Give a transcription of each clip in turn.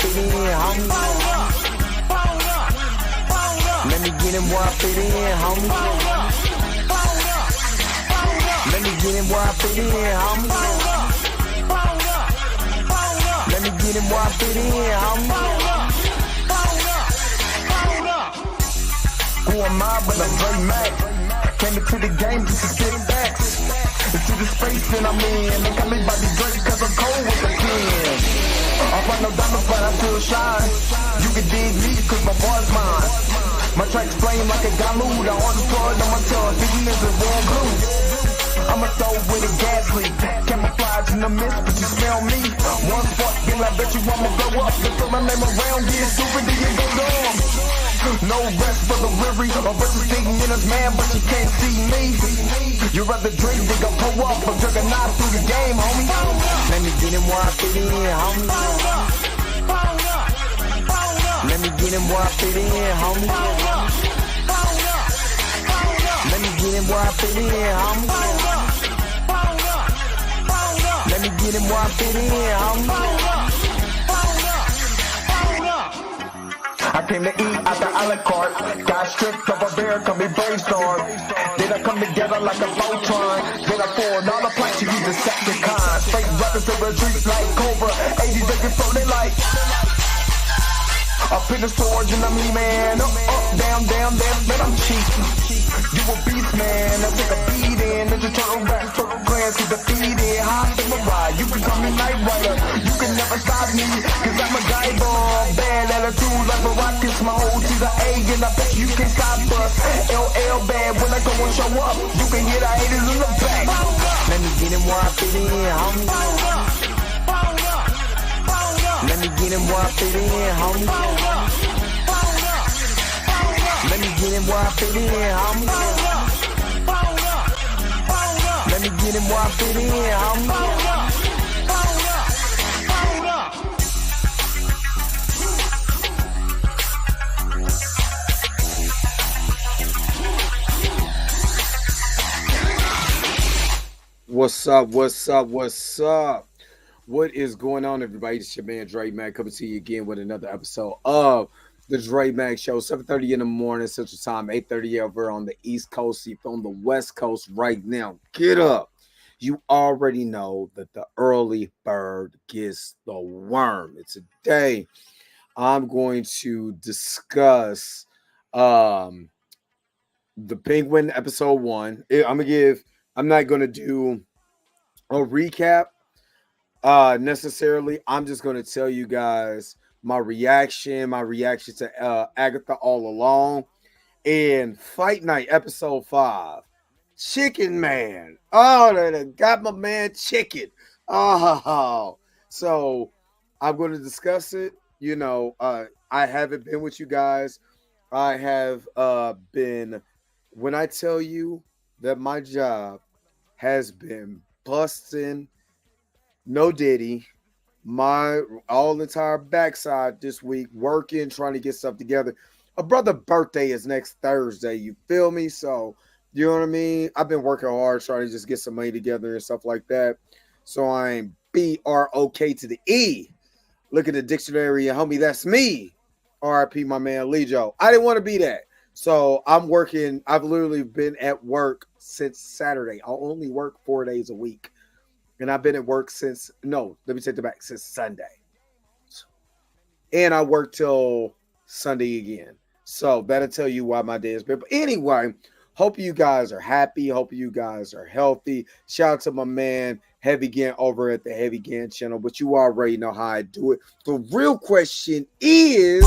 fit in, homie. Let me get him where I fit in, homie. Let me get him where I fit in, homie. Let me get him where I fit in, homie. Who am I but I'm Dre Mac? Came into the game just to spit facts. Into the space that I'm in. They got me by the Drake cause I'm cold with the pen. I find no diamonds but I still shine. You can dig me cause my bar's mine. My tracks flame like a Galuda. On the floor on my tongue, thinking it's a warm blue. I'm a throw with a gas leak. Camouflage in the mist, but you smell me. One spark, then I bet you I'ma blow up. Just throw my name around, get stupid, then you go dumb. No rest for the weary. A bunch of singing in his man, but you can't see me. You rather drink than go pull up. I'm jugging knife through the game, homie. Let me get him where I fit in, homie. Let me get him where I fit in, homie. Let me get him where I fit in, homie. Let me get him where I fit in, homie. I came to eat at the a la carte. Got stripped of a bear, come be brainstorm. Then I come together like a Voltron. Then I pour all the planks, you use the Decepticon. Straight rappers to retreat like Cobra. 80s they can throw they like. Up in the storage and I'm E-man. Up, down, down, man, I'm cheap. You a beast, man. I take a beat in. Ninja Turtle rap, Turtle Clans get defeated. Hot in my ride. You can call me Night Rider. You can never stop me. Cause I'm a guy ball. Bad attitude like a rocket. My whole T's a A and I bet you can stop us. LL bad when I go and show up. You can hear the haters in the back. Let me get him where I fit in, homie. Let me get him where I fit in, homie. Let me get him where I fit in, homie. Let me get him where I fit in, homie. What's up? What's up? What's up? What is going on, everybody? It's your man Dre Mac coming to you again with another episode of the Dre Mac Show. 7:30 in the morning Central Time, 8:30 over on the East Coast. If you're on the West Coast right now, get up. You already know that the early bird gets the worm. And today, I'm going to discuss the Penguin episode 1. I'm not going to do a recap necessarily. I'm just going to tell you guys my reaction to Agatha all along. And Fight Night episode 5, Chicken Man. Oh, they got my man Chicken. Oh, so I'm going to discuss it. You know, I haven't been with you guys. I have been, when I tell you that my job has been busting, no diddy, my all entire backside this week, working, trying to get stuff together. A brother's birthday is next Thursday, you feel me? So, you know what I mean? I've been working hard, trying to just get some money together and stuff like that. So I'm B-R-O-K to the E. Look at the dictionary and homie, that's me. R.I.P. my man Lejo. I didn't want to be that. So I'm working. I've literally been at work since Saturday. I only work 4 days a week. And I've been at work since Sunday. And I work till Sunday again. So that'll tell you why my day has been. But anyway, hope you guys are happy. Hope you guys are healthy. Shout out to my man Heavy Gan over at the Heavy Gan channel. But you already know how I do it. The real question is...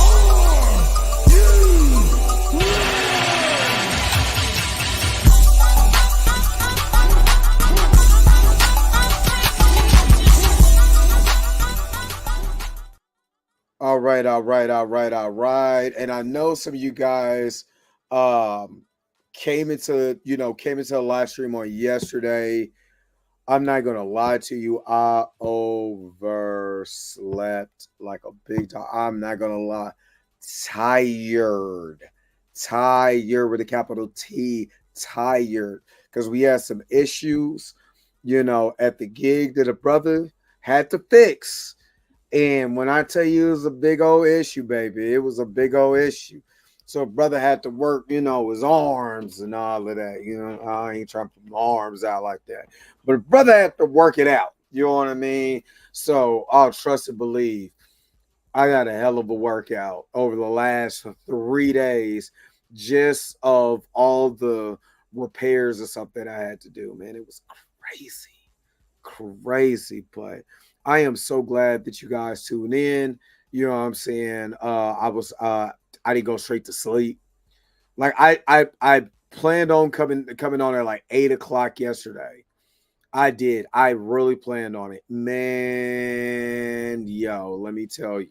All right. And I know some of you guys came into the live stream on yesterday. I'm not gonna lie to you. I overslept like a big dog. I'm not gonna lie. Tired with a capital T. Tired because we had some issues, at the gig that a brother had to fix. And when I tell you it was a big old issue, baby, it was a big old issue. So brother had to work, his arms and all of that. I ain't trying to put my arms out like that. But brother had to work it out. You know what I mean? So I'll trust and believe. I got a hell of a workout over the last 3 days just of all the repairs or something I had to do, man. It was crazy. Crazy. But I am so glad that you guys tuned in. You know what I'm saying? I didn't go straight to sleep. Like I planned on coming on at like 8 o'clock yesterday. I did. I really planned on it. Man, yo, let me tell you.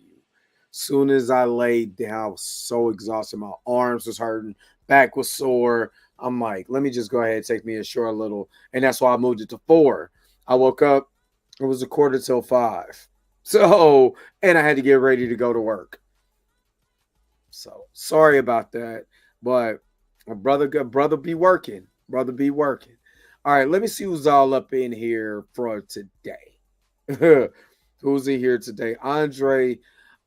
Soon as I laid down, I was so exhausted. My arms was hurting, back was sore. I'm like, let me just go ahead and take me a short little. And that's why I moved it to 4. I woke up, it was a quarter till 5. So, and I had to get ready to go to work. So sorry about that. But my brother be working. Brother be working. All right, let me see who's all up in here for today. Who's in here today? Andre,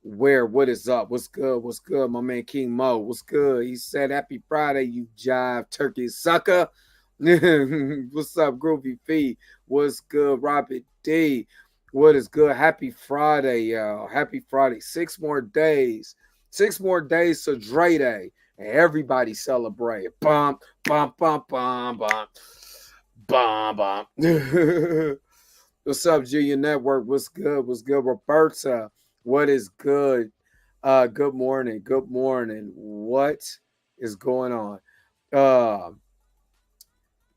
what is up? What's good? What's good? My man King Mo, what's good? He said, Happy Friday, you jive turkey sucker. What's up, Groovy P? What's good, Robert D? What is good? Happy Friday, y'all. Happy Friday. 6 more days. 6 more days to Dre Day. And everybody celebrate. Bum, bum, bum, bum, bum. Bum, bum. What's up, Junior Network? What's good? What's good, Roberta? What is good? Good morning. Good morning. What is going on?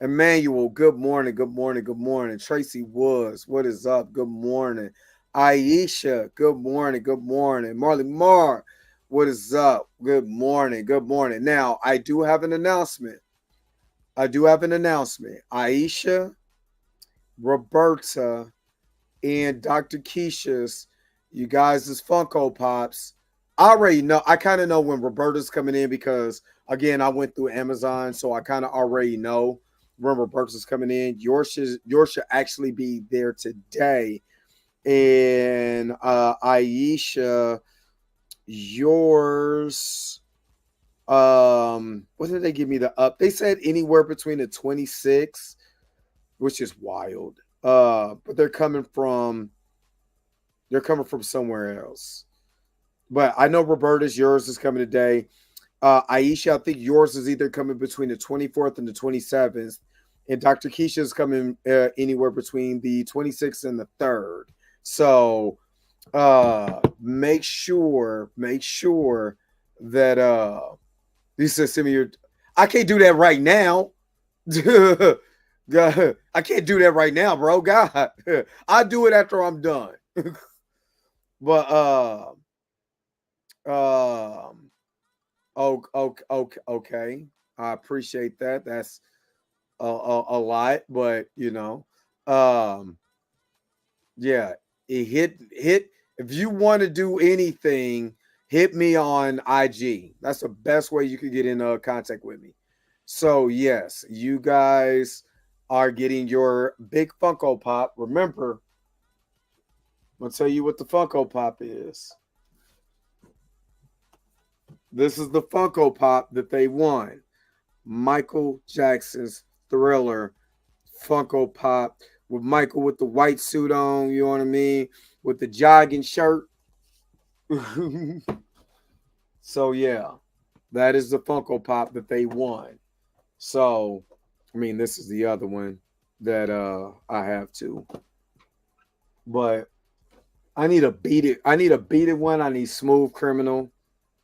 Emmanuel, good morning. Good morning. Good morning. Tracy Woods, what is up? Good morning. Aisha, good morning. Good morning. Marley Marr, what is up? Good morning. Good morning. Now, I do have an announcement. Aisha, Roberta, and Dr. Keisha's, you guys' is Funko Pops. I already know. I kind of know when Roberta's coming in because, again, I went through Amazon, so I kind of already know when Roberta's coming in. Yours should actually be there today. And Aisha, yours, what did they give me the up? They said anywhere between the 26, which is wild. But they're coming from somewhere else. But I know Roberta's, yours is coming today. Aisha, I think yours is either coming between the 24th and the 27th. And Dr. Keisha is coming anywhere between the 26th and the 3rd. So make sure that you said send me your. I can't do that right now. God, I can't do that right now, bro. God, I'll do it after I'm done. But okay. I appreciate that. That's a lot, but yeah. It hit. If you want to do anything, hit me on IG. That's the best way you can get in contact with me. So yes, you guys are getting your big Funko Pop. Remember, I'm gonna tell you what the Funko Pop is. This is the Funko Pop that they won. Michael Jackson's Thriller Funko Pop with Michael with the white suit on, you know what I mean? With the jogging shirt. So yeah, that is the Funko Pop that they won. So, I mean, this is the other one that I have too. But I need a beat it. I need a beat it one. I need Smooth Criminal.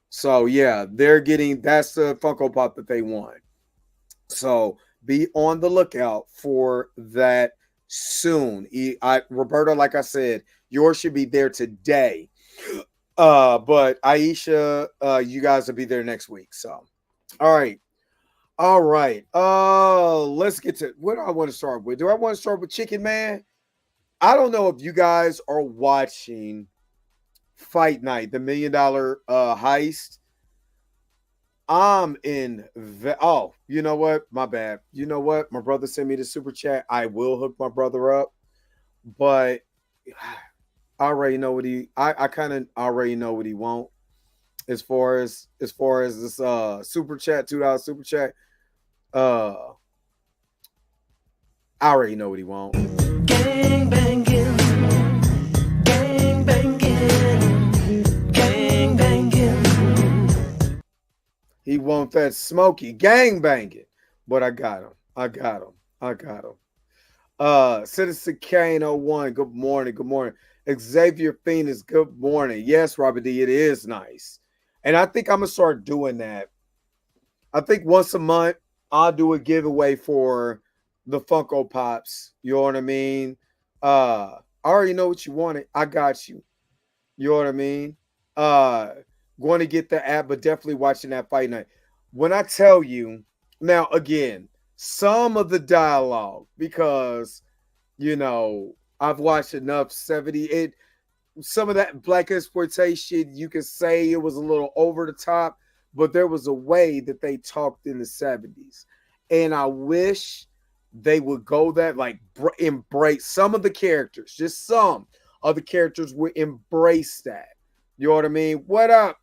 So yeah, that's the Funko Pop that they want. So be on the lookout for that soon. Roberta, like I said, yours should be there today. But Aisha, you guys will be there next week. So all right. Let's get to what do I want to start with? Do I want to start with Chicken Man? I don't know if you guys are watching Fight Night, the $1 Million heist. You know what? My bad. You know what? My brother sent me the super chat. I will hook my brother up, but I already know what I kind of already know what he won't. As far as this super chat, $2 super chat, uh I already know what he won't. Gang banging, gang banging, gang banging. He want that smoky gang banging. But I got him. I got him. I got him. Citizen Kane 01, good morning. Good morning. Xavier Phoenix, good morning. Yes, Robert D, it is nice. And I think I'm gonna start doing that. I think once a month I'll do a giveaway for the Funko Pops. You know what I mean? I already know what you wanted. I got you. You know what I mean? Uh Going to get the app, but definitely watching that fight night. When I tell you, now again, some of the dialogue, because I've watched enough 70. Some of that black exploitation, you can say it was a little over the top, but there was a way that they talked in the 70s. And I wish they would go that, like, embrace some of the characters, just some of the characters would embrace that. You know what I mean? What up?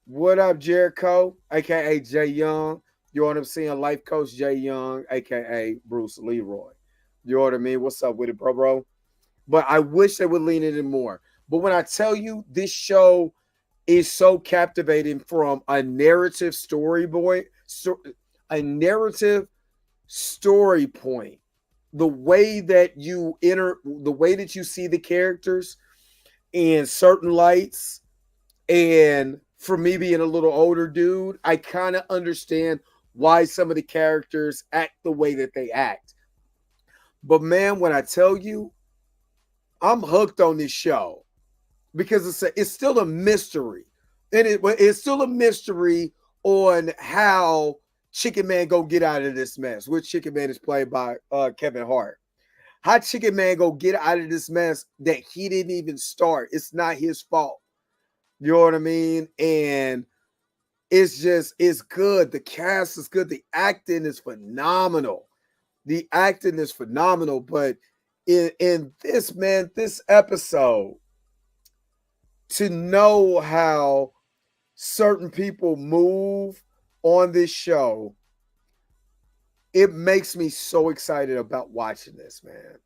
What up, Jericho, aka Jay Young? You know what I'm saying? Life coach Jay Young, aka Bruce Leroy. You know what I mean? What's up with it, bro? But I wish they would lean in more. But when I tell you this show is so captivating from a narrative a narrative story point, the way that you see the characters in certain lights, and for me being a little older dude, I kind of understand why some of the characters act the way that they act. But man, when I tell you, I'm hooked on this show because it's still a mystery, and it's still a mystery on how Chicken Man go get out of this mess. Which Chicken Man is played by Kevin Hart. How Chicken Man go get out of this mess that he didn't even start? It's not his fault. You know what I mean? And it's good. The cast is good. The acting is phenomenal. The acting is phenomenal. But in this episode, to know how certain people move on this show, it makes me so excited about watching this, man.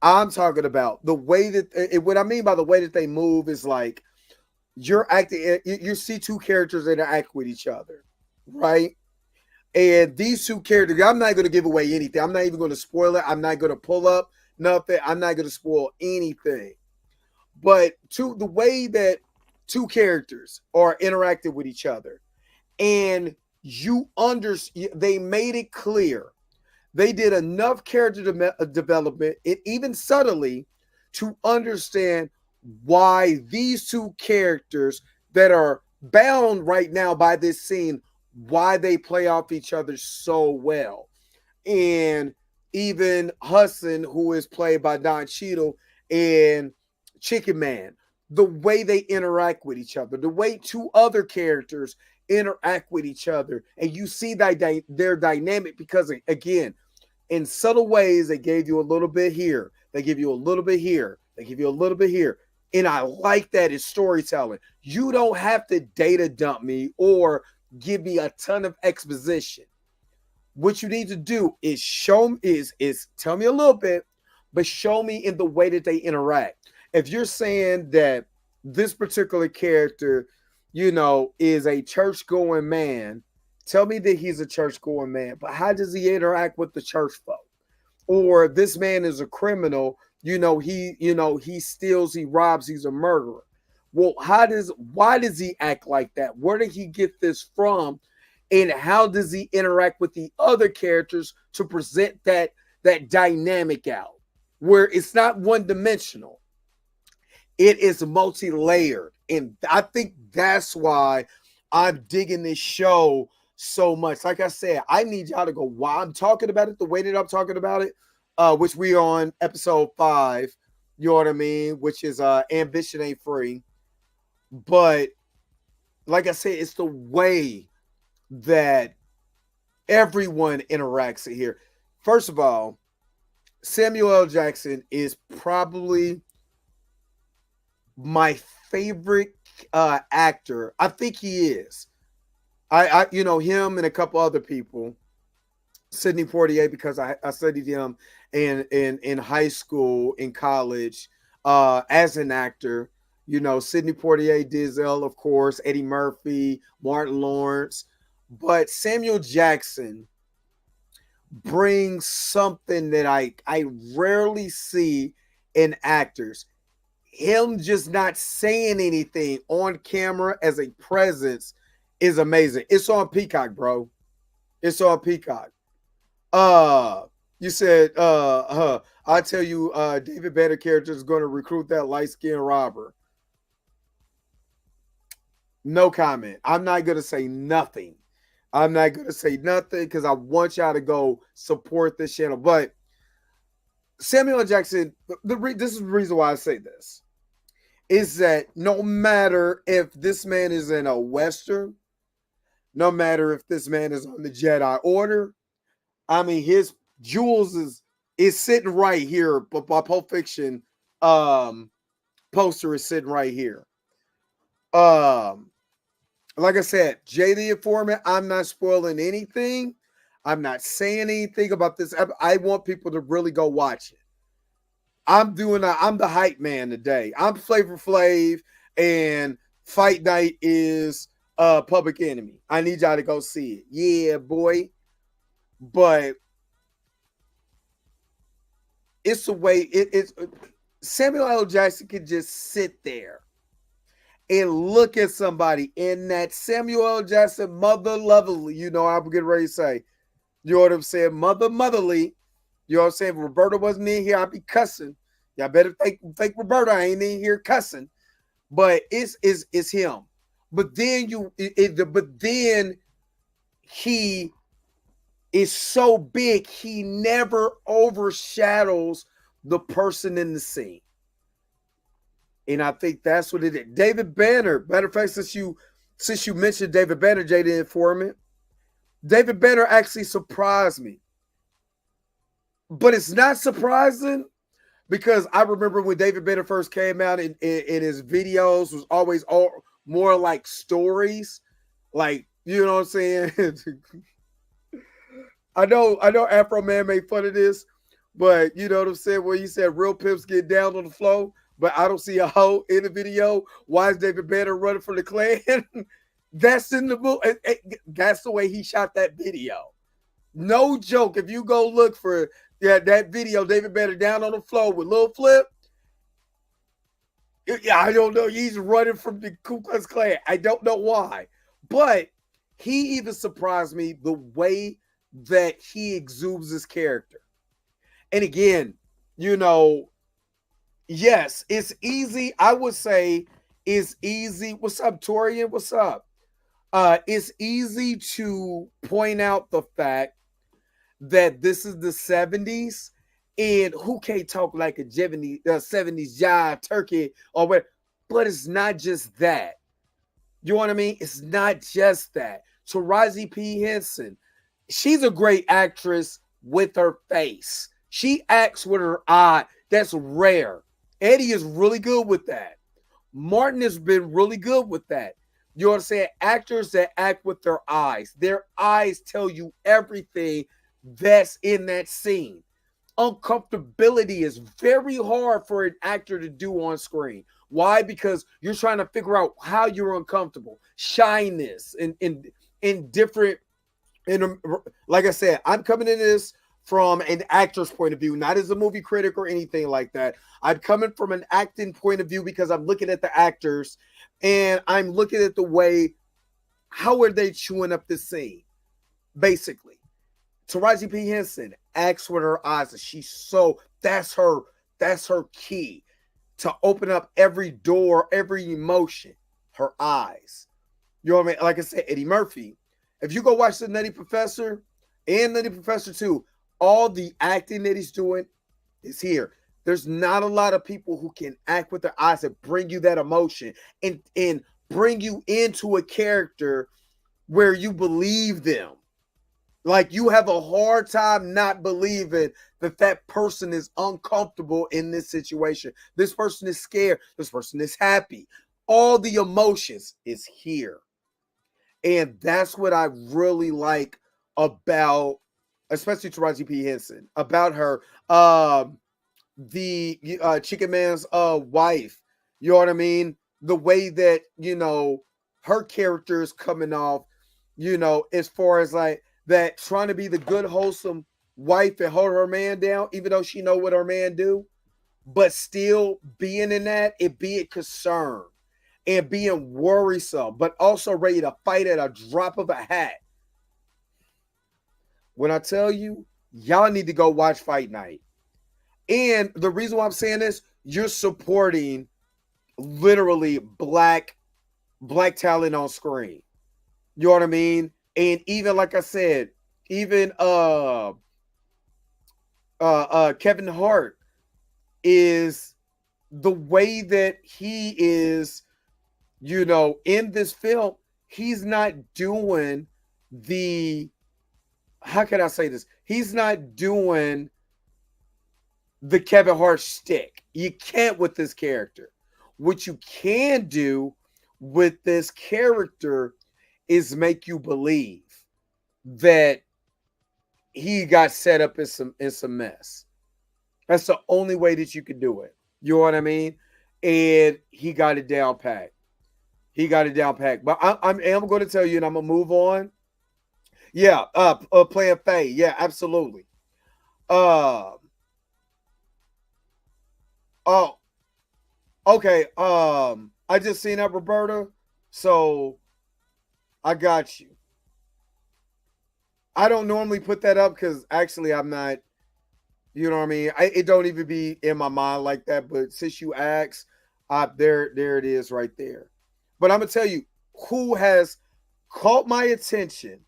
I'm talking about the way that what I mean by the way that they move is like you're acting, you see two characters interact with each other, right? And these two characters, I'm not going to give away anything. I'm not even going to spoil it. I'm not going to pull up nothing. I'm not going to spoil anything. But the way that two characters are interacting with each other, and they made it clear. They did enough character development, and even subtly, to understand why these two characters that are bound right now by this scene, why they play off each other so well. And even Hudson, who is played by Don Cheadle, and Chicken Man, the way they interact with each other, the way two other characters interact with each other, and you see that their dynamic, because again, in subtle ways, they gave you a little bit here, they give you a little bit here, they give you a little bit here. And I like that as storytelling. You don't have to data dump me or give me a ton of exposition. What you need to do is tell me a little bit, but show me in the way that they interact. If you're saying that this particular character, is a church-going man, tell me that he's a church-going man, but how does he interact with the church folk? Or this man is a criminal, he steals, he robs, he's a murderer. Well, why does he act like that? Where did he get this from? And how does he interact with the other characters to present that dynamic out, where it's not one-dimensional? It is multi-layered. And I think that's why I'm digging this show so much. Like I said, I need y'all to go, while I'm talking about it the way that I'm talking about it, which we on episode 5, you know what I mean, which is Ambition Ain't Free. But like I said, it's the way that everyone interacts here. First of all, Samuel L. Jackson is probably my favorite actor. I think he is. You know, him and a couple other people. Sidney Poitier, because I studied him in high school, in college, as an actor. You know, Sidney Poitier, Denzel, of course, Eddie Murphy, Martin Lawrence, but Samuel Jackson brings something that I rarely see in actors. Him just not saying anything on camera as a presence is amazing. It's on Peacock, bro. It's on Peacock. You said I tell you, David Banner character is going to recruit that light-skinned robber. No comment. I'm not going to say nothing. I'm not going to say nothing because I want y'all to go support this channel. But Samuel Jackson, this is the reason why I say this, is that no matter if this man is in a Western, no matter if this man is on the Jedi Order, I mean, his jewels is sitting right here, but my Pulp Fiction poster is sitting right here. Like I said, Jay the Informant, I'm not spoiling anything. I'm not saying anything about this. I want people to really go watch it. I'm the hype man today. I'm Flavor Flav, and Fight Night is Public Enemy. I need y'all to go see it. Yeah, boy. But it's the way it's Samuel L. Jackson can just sit there and look at somebody in that Samuel L. Jackson mother lovely, you know, I'm getting ready to say, you know what I'm saying, motherly, you know what I'm saying, if Roberta wasn't in here, I'd be cussing. Y'all better thank Roberta, I ain't in here cussing. But it's him. But then he is so big, he never overshadows the person in the scene. And I think that's what it is. David Banner, matter of fact, since you mentioned David Banner, Jay the Informant, David Banner actually surprised me. But it's not surprising because I remember when David Banner first came out in his videos was always all more like stories. Like, you know what I'm saying? I know Afro Man made fun of this, but you know what I'm saying? When he said real pimps get down on the floor, but I don't see a hoe in the video. Why is David Banner running from the Klan? That's in the book. That's the way he shot that video. No joke. If you go look for that video, David Banner down on the floor with Lil Flip. Yeah, I don't know. He's running from the Ku Klux Klan. I don't know why. But he even surprised me the way that he exudes his character. And again, you know, yes, it's easy. I would say it's easy. What's up, Torian? What's up? It's easy to point out the fact that this is the 70s and who can't talk like a 70s jive turkey or what, but it's not just that. You know what I mean? It's not just that. Taraji P. Henson, she's a great actress with her face. She acts with her eye. That's rare. Eddie is really good with that. Martin has been really good with that. You know what I'm saying? Actors that act with their eyes tell you everything that's in that scene. Uncomfortability is very hard for an actor to do on screen. Why? Because you're trying to figure out how you're uncomfortable. Shyness in different, like I said, I'm coming into this from an actor's point of view, not as a movie critic or anything like that. I'm coming from an acting point of view because I'm looking at the actors and I'm looking at the way, how are they chewing up the scene? Basically, Taraji P. Henson acts with her eyes, and that's her key to open up every door, every emotion, her eyes. You know what I mean? Like I said, Eddie Murphy. If you go watch The Nutty Professor and Nutty Professor 2, all the acting that he's doing is here. There's not a lot of people who can act with their eyes and bring you that emotion and bring you into a character where you believe them. Like, you have a hard time not believing that that person is uncomfortable in this situation. This person is scared. This person is happy. All the emotions is here. And that's what I really like about, especially Taraji P. Henson, about her. The Chicken Man's wife. You know what I mean? The way that, her character is coming off, as far as like that, trying to be the good, wholesome wife and hold her man down, even though she know what her man do, but still being in that and being concerned and being worrisome, but also ready to fight at a drop of a hat. When I tell you, y'all need to go watch Fight Night. And the reason why I'm saying this, you're supporting literally black talent on screen. You know what I mean? And even like I said, even Kevin Hart is the way that he is, in this film, he's not doing how can I say this? He's not doing the Kevin Hart shtick. You can't with this character. What you can do with this character is make you believe that he got set up in some mess. That's the only way that you could do it. You know what I mean? And he got it down pat. But I'm going to tell you, and I'm gonna move on. Yeah, playing Faye. Yeah, absolutely. Oh, okay. I just seen that, Roberta. So I got you. I don't normally put that up because actually I'm not, you know what I mean? It don't even be in my mind like that. But since you asked, there it is right there. But I'm gonna tell you who has caught my attention.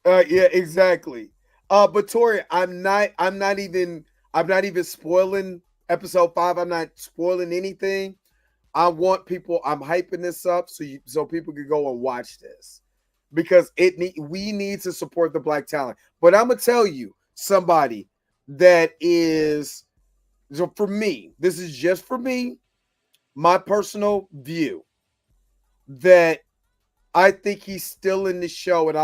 Yeah, exactly. But Tori, I'm not even spoiling episode 5. I'm not spoiling anything. I'm hyping this up so people can go and watch this because we need to support the black talent. But I'm gonna tell you somebody that is, so for me, this is just for me, my personal view, that I think he's still in the show, and I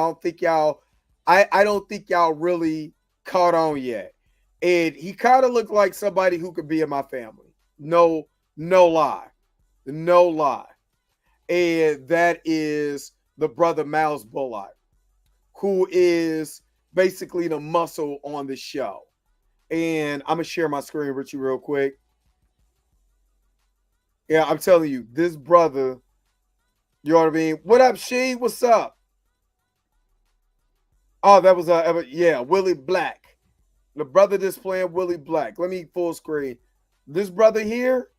don't think y'all really caught on yet. And he kind of looked like somebody who could be in my family. No lie. And that is the brother Miles Bullock, who is basically the muscle on the show. And I'm going to share my screen with you real quick. Yeah, I'm telling you, this brother, you know what I mean? What up, Sheen? What's up? Oh, that was Willie Black. The brother that's playing Willie Black. Let me full screen. This brother here,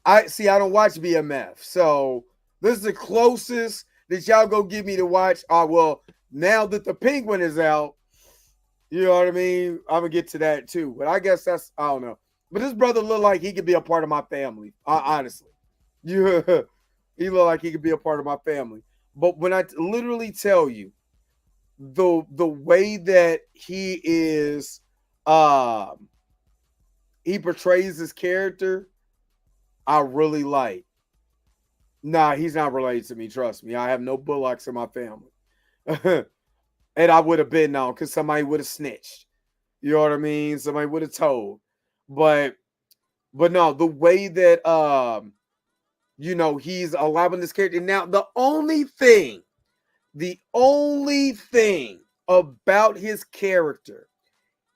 I don't watch BMF. So this is the closest that y'all go give me to watch. Oh, well, now that the Penguin is out, you know what I mean? I'm going to get to that too. But I guess I don't know. But this brother look like he could be a part of my family, honestly. He look like he could be a part of my family. But when I literally tell you, the way that he is, he portrays his character, I really like. Nah, he's not related to me. Trust me. I have no Bullocks in my family. And I would have been known because somebody would have snitched. You know what I mean? Somebody would have told. But no, the way that he's allowing this character. Now, the only thing about his character,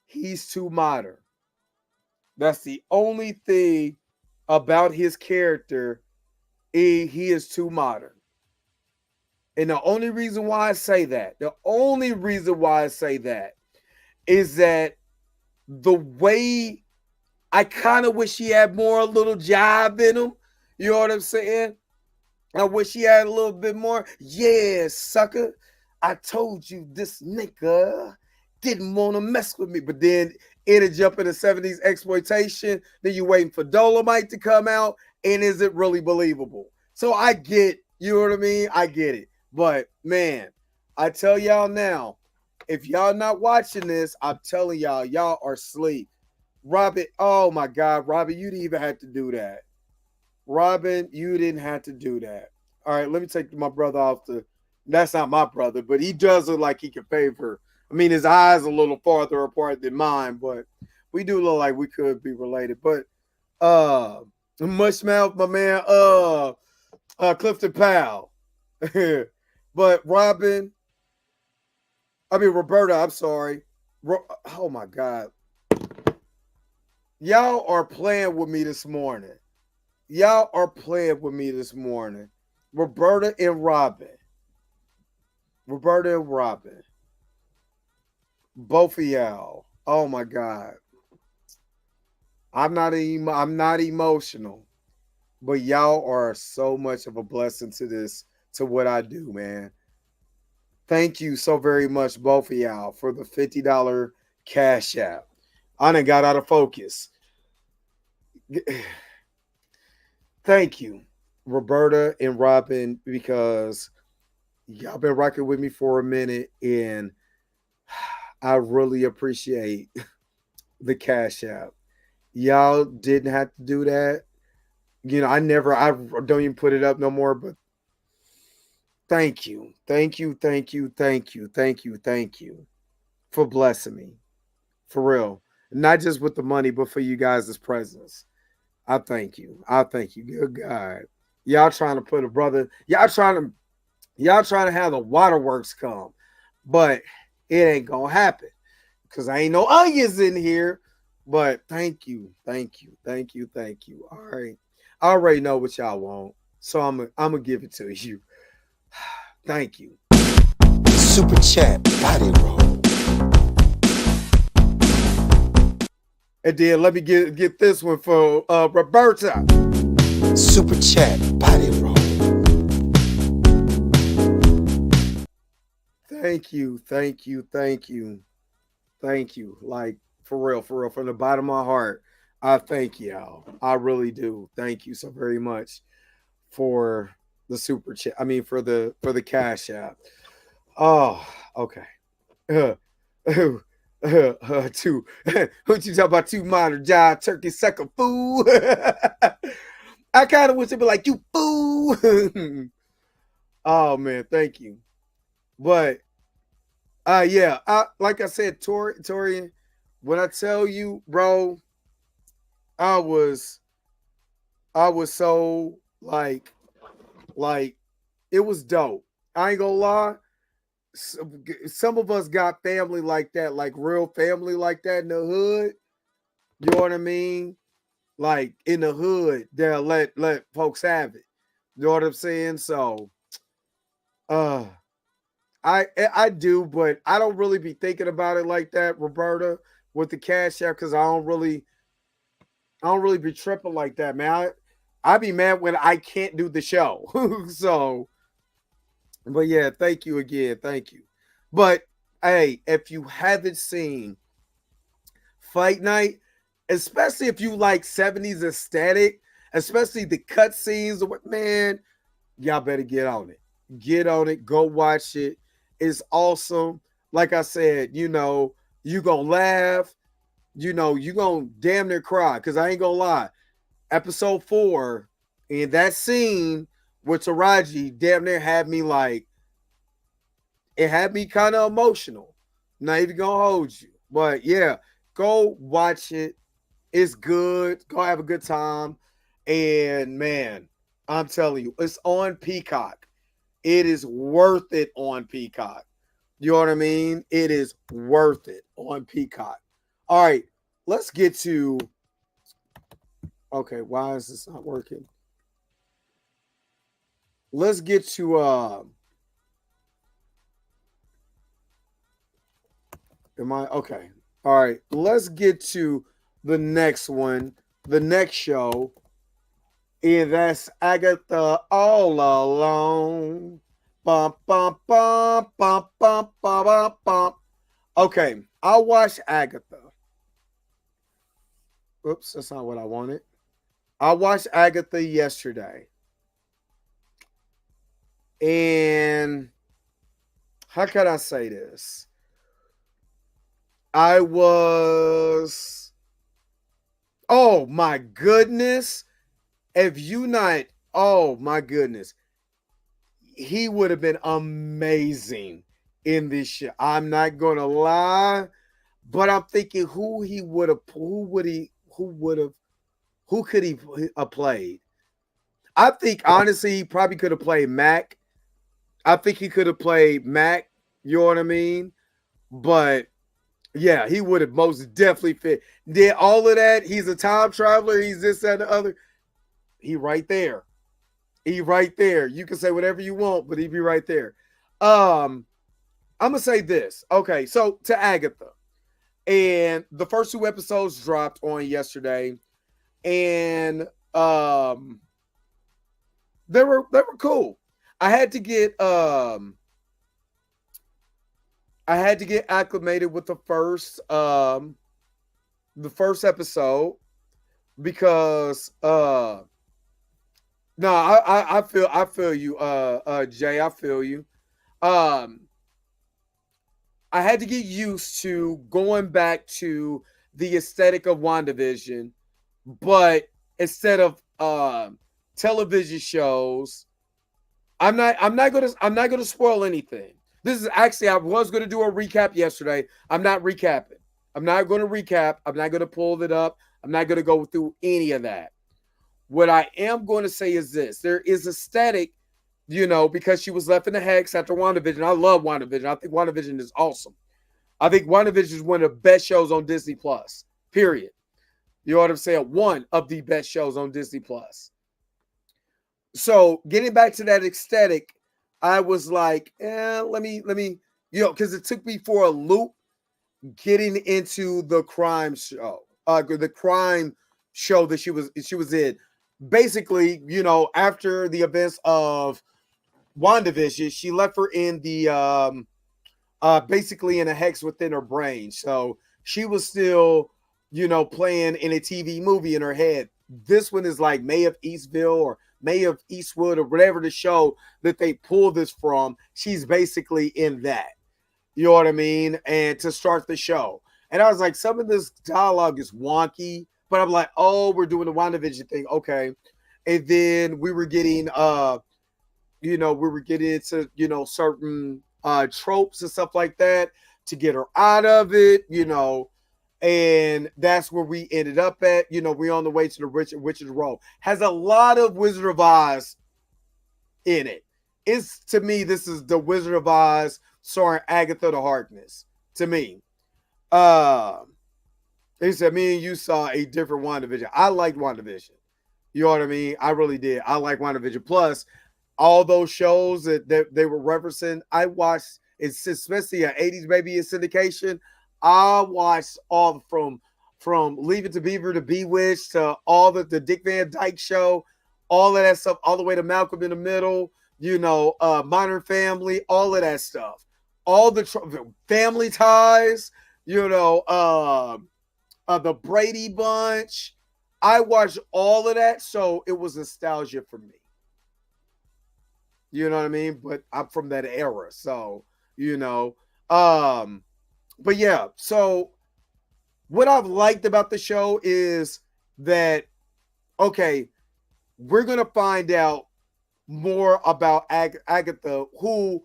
he's too modern. That's the only thing about his character. He is too modern. And the only reason why I say that is that the way I kind of wish he had more little jive in him. You know what I'm saying? I wish he had a little bit more. Yeah, sucker. I told you this nigga didn't want to mess with me. But then it'll jump into 70s exploitation. Then you're waiting for Dolomite to come out. And is it really believable? So I get, you know what I mean? I get it. But man, I tell y'all now, if y'all not watching this, I'm telling y'all are asleep. Robin, oh my God, Robin, you didn't even have to do that. Robin, you didn't have to do that. All right, let me take my brother off the. That's not my brother, but he does look like he can favor. I mean, his eyes a little farther apart than mine, but we do look like we could be related. But Mushmouth, my man, Clifton Powell. But Roberta, I'm sorry. Oh my God. Y'all are playing with me this morning. Y'all are playing with me this morning. Roberta and Robin. Both of y'all. Oh my God. I'm not emotional, but y'all are so much of a blessing to what I do, man. Thank you so very much, both of y'all, for the $50 cash app. I done got out of focus. Thank you, Roberta and Robin, because y'all been rocking with me for a minute, and I really appreciate the cash app. Y'all didn't have to do that. You know, I don't even put it up no more, but thank you for blessing me. For real. Not just with the money, but for you guys' presence. I thank you. Good God. Y'all trying to put a brother, y'all trying to have the waterworks come, but it ain't gonna happen because I ain't no onions in here. But thank you. All right. I already know what y'all want, so I'm gonna give it to you. Thank you. Super chat body roll. And then let me get this one for Roberta. Super chat body roll. Thank you. Like for real, from the bottom of my heart, I thank y'all. I really do. Thank you so very much for the super chat. I mean, for the cash app. Oh, okay. Two. What you talk about? Two modern job turkey sucker fool. I kind of wish it'd be like you fool. Oh man, thank you. But yeah, like I said, Tori, when I tell you, bro, I was so like it was dope. I ain't gonna lie. Some of us got family like that, like real family like that in the hood. You know what I mean? Like in the hood, they'll let folks have it. You know what I'm saying? So, uh, I do, but I don't really be thinking about it like that, Roberta, with the cash app, because I don't really be tripping like that, man. I be mad when I can't do the show. So, but yeah, thank you again, thank you. But hey, if you haven't seen Fight Night, especially if you like 70s aesthetic, especially the cut scenes, man, y'all better get on it. Get on it. Go watch it. It's awesome. Like I said, you know, you gonna laugh. You know, you gonna damn near cry. Cause I ain't gonna lie. Episode 4, in that scene with Taraji, damn near had me like, it had me kind of emotional. Not even gonna hold you. But yeah, go watch it. It's good. Go have a good time. And man, I'm telling you, it's on Peacock. It is worth it on Peacock. You know what I mean? It is worth it on Peacock. All right, let's get to. Okay, why is this not working? Let's get to. Am I okay? All right, let's get to the next one, the next show, and that's Agatha All Alone. Bum, bum, bum, bum, bum, bum, bum, bum. Okay, I watched Agatha. Oops, that's not what I wanted. I watched Agatha yesterday. And how can I say this? I was, oh my goodness. If you not, oh my goodness, he would have been amazing in this show. I'm not gonna lie, but I'm thinking who could he have played? I think honestly, he probably could have played Mac. I think he could have played Mac. You know what I mean? But yeah, he would have most definitely fit. Did all of that. He's a time traveler. He's this, that, and the other. He right there. He right there. You can say whatever you want, but he be right there. I'm gonna say this. Okay, so to Agatha, and the first 2 episodes dropped on yesterday, and they were cool. I had to get acclimated with the first episode because no, I feel you, Jay. I feel you. I had to get used to going back to the aesthetic of WandaVision, but instead of television shows, I'm not gonna spoil anything. This is actually, I was gonna do a recap yesterday. I'm not recapping. I'm not gonna recap. I'm not gonna pull it up. I'm not gonna go through any of that. What I am going to say is this: there is aesthetic, because she was left in the hex after WandaVision. I love WandaVision. I think WandaVision is awesome. I think WandaVision is one of the best shows on Disney Plus. Period. You know what I'm saying? One of the best shows on Disney Plus. So getting back to that aesthetic, I was like, let me, because it took me for a loop getting into the crime show, the crime show that she was in. Basically, after the events of WandaVision, she left her in the basically in a hex within her brain. So she was still, playing in a TV movie in her head. This one is like May of Eastville or May of Eastwood or whatever the show that they pull this from. She's basically in that. You know what I mean? And to start the show. And I was like, some of this dialogue is wonky. But I'm like, oh, we're doing the WandaVision thing. Okay. And then we were getting into, certain tropes and stuff like that to get her out of it, and that's where we ended up at. We're on the way to the Witch's Row. Has a lot of Wizard of Oz in it. To me, this is the Wizard of Oz starring Agatha the Harkness. To me. They said, me and you saw a different WandaVision. I liked WandaVision. You know what I mean? I really did. I like WandaVision. Plus, all those shows that they were referencing, I watched, especially an 80s baby in syndication. I watched all from Leave It to Beaver to Bewitched to all the Dick Van Dyke Show, all of that stuff, all the way to Malcolm in the Middle, Modern Family, all of that stuff. All the Family Ties, the Brady Bunch. I watched all of that, so it was nostalgia for me. You know what I mean? But I'm from that era, so but yeah. So what I've liked about the show is that okay, we're gonna find out more about Agatha, who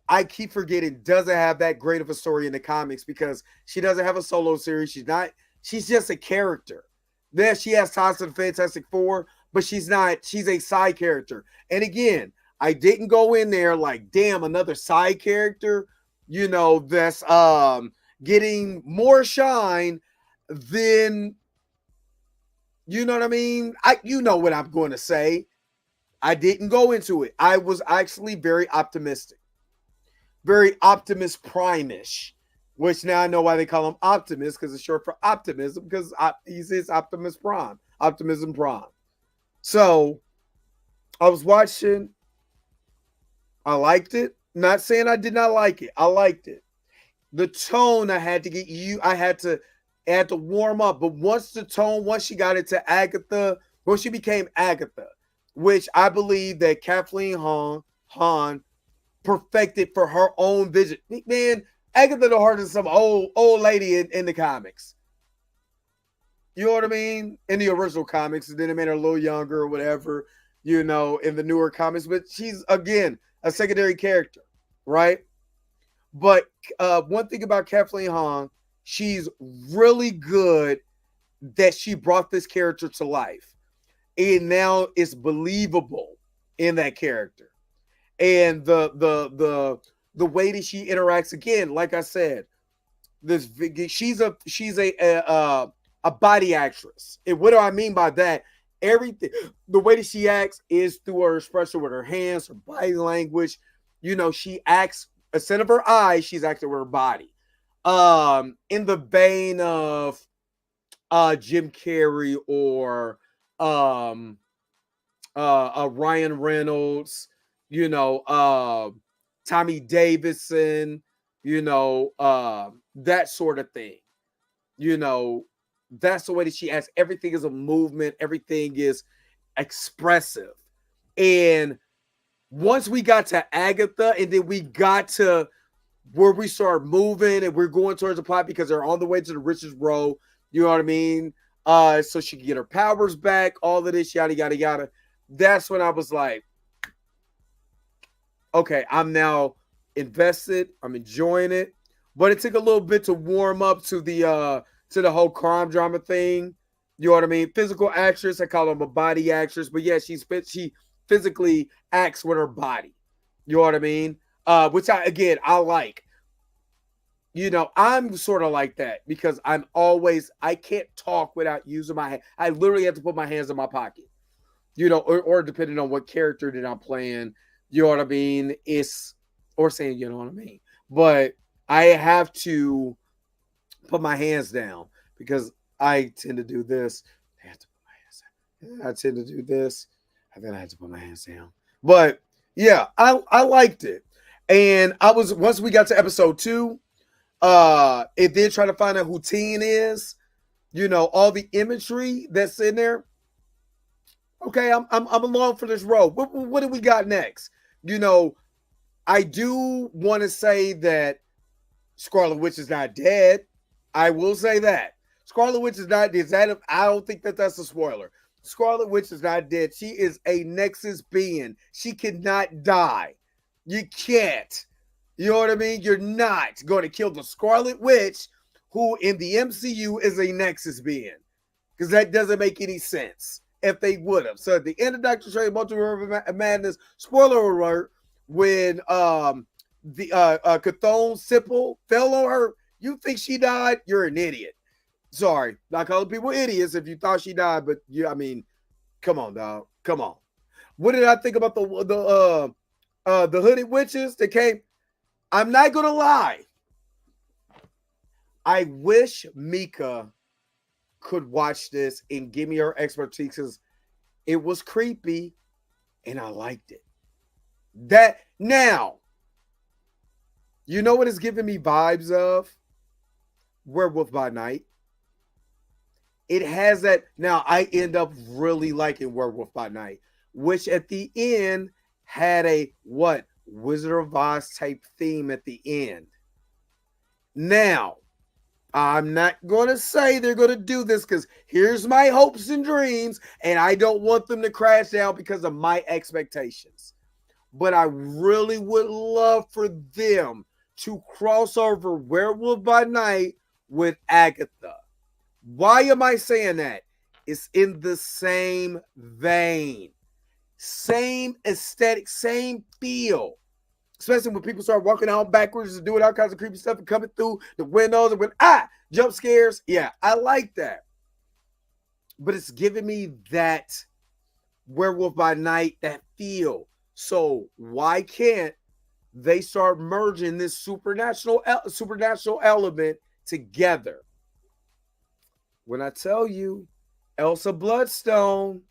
I keep forgetting doesn't have that great of a story in the comics because she doesn't have a solo series. She's just a character. There she has ties to the Fantastic Four, but she's a side character. And again, I didn't go in there like, damn, another side character, that's getting more shine than, you know what I mean? You know what I'm going to say. I didn't go into it. I was actually very optimistic. Very Optimus Prime-ish, which now I know why they call him Optimus, because it's short for optimism, because he's Optimus Prime, Optimism Prime. So I was watching. I liked it. Not saying I did not like it. I liked it. The tone I had to warm up. But once she got into Agatha, when she became Agatha, which I believe that Kathleen Hahn perfected for her own vision. Man, Agatha the Heart is some old lady in the comics. You know what I mean? In the original comics, and then they made her a little younger or whatever, in the newer comics. But she's, again, a secondary character, right? But one thing about Kathleen Hong, she's really good that she brought this character to life. And now it's believable in that character. And the way that she interacts, again, like I said, she's a body actress. And what do I mean by that? Everything, the way that she acts is through her expression with her hands, her body language. She acts, instead of her eyes, she's acting with her body. In the vein of Jim Carrey or Ryan Reynolds, Tommy Davidson, that sort of thing. That's the way that she acts. Everything is a movement. Everything is expressive. And once we got to Agatha, and then we got to where we start moving and we're going towards the plot because they're on the way to the richest row, you know what I mean? So she can get her powers back, all of this, yada, yada, yada. That's when I was like, okay, I'm now invested. I'm enjoying it. But it took a little bit to warm up to the whole crime drama thing. You know what I mean? Physical actress. I call them a body actress. But yeah, she physically acts with her body. You know what I mean? Which I like. I'm sort of like that because I can't talk without using my hand. I literally have to put my hands in my pocket. Or depending on what character that I'm playing, you know what I mean? Or saying, you know what I mean? But I have to put my hands down because I tend to do this. I have to put my hands down. I tend to do this, and then I have to put my hands down. But yeah, I liked it. And once we got to episode 2, it did try to find out who Teen is, all the imagery that's in there. Okay, I'm along for this road. What do we got next? I do want to say that Scarlet Witch is not dead. I will say that. Scarlet Witch is not dead. I don't think that's a spoiler. Scarlet Witch is not dead. She is a Nexus being. She cannot die. You can't. You know what I mean? You're not going to kill the Scarlet Witch, who in the MCU is a Nexus being. Because that doesn't make any sense if they would have. So at the end of Doctor Strange Multiverse of Madness, spoiler alert, when the Chthon Sipple fell on her, you think she died? You're an idiot. Sorry, not calling people idiots if you thought she died, but come on, dog. Come on. What did I think about the hooded witches that came? I'm not gonna lie. I wish Mika could watch this and give me her expertise because it was creepy and I liked it. That now, you know what it's giving me vibes of? Werewolf by Night. It has that. Now, I end up really liking Werewolf by Night, which at the end had a Wizard of Oz type theme at the end. Now, I'm not going to say they're going to do this because here's my hopes and dreams, and I don't want them to crash down because of my expectations. But I really would love for them to cross over Werewolf by Night with Agatha. Why am I saying that? It's in the same vein, same aesthetic, same feel. Especially when people start walking out backwards and doing all kinds of creepy stuff and coming through the windows and when jump scares. Yeah, I like that. But it's giving me that Werewolf by Night, that feel. So why can't they start merging this supernatural element together? When I tell you Elsa Bloodstone,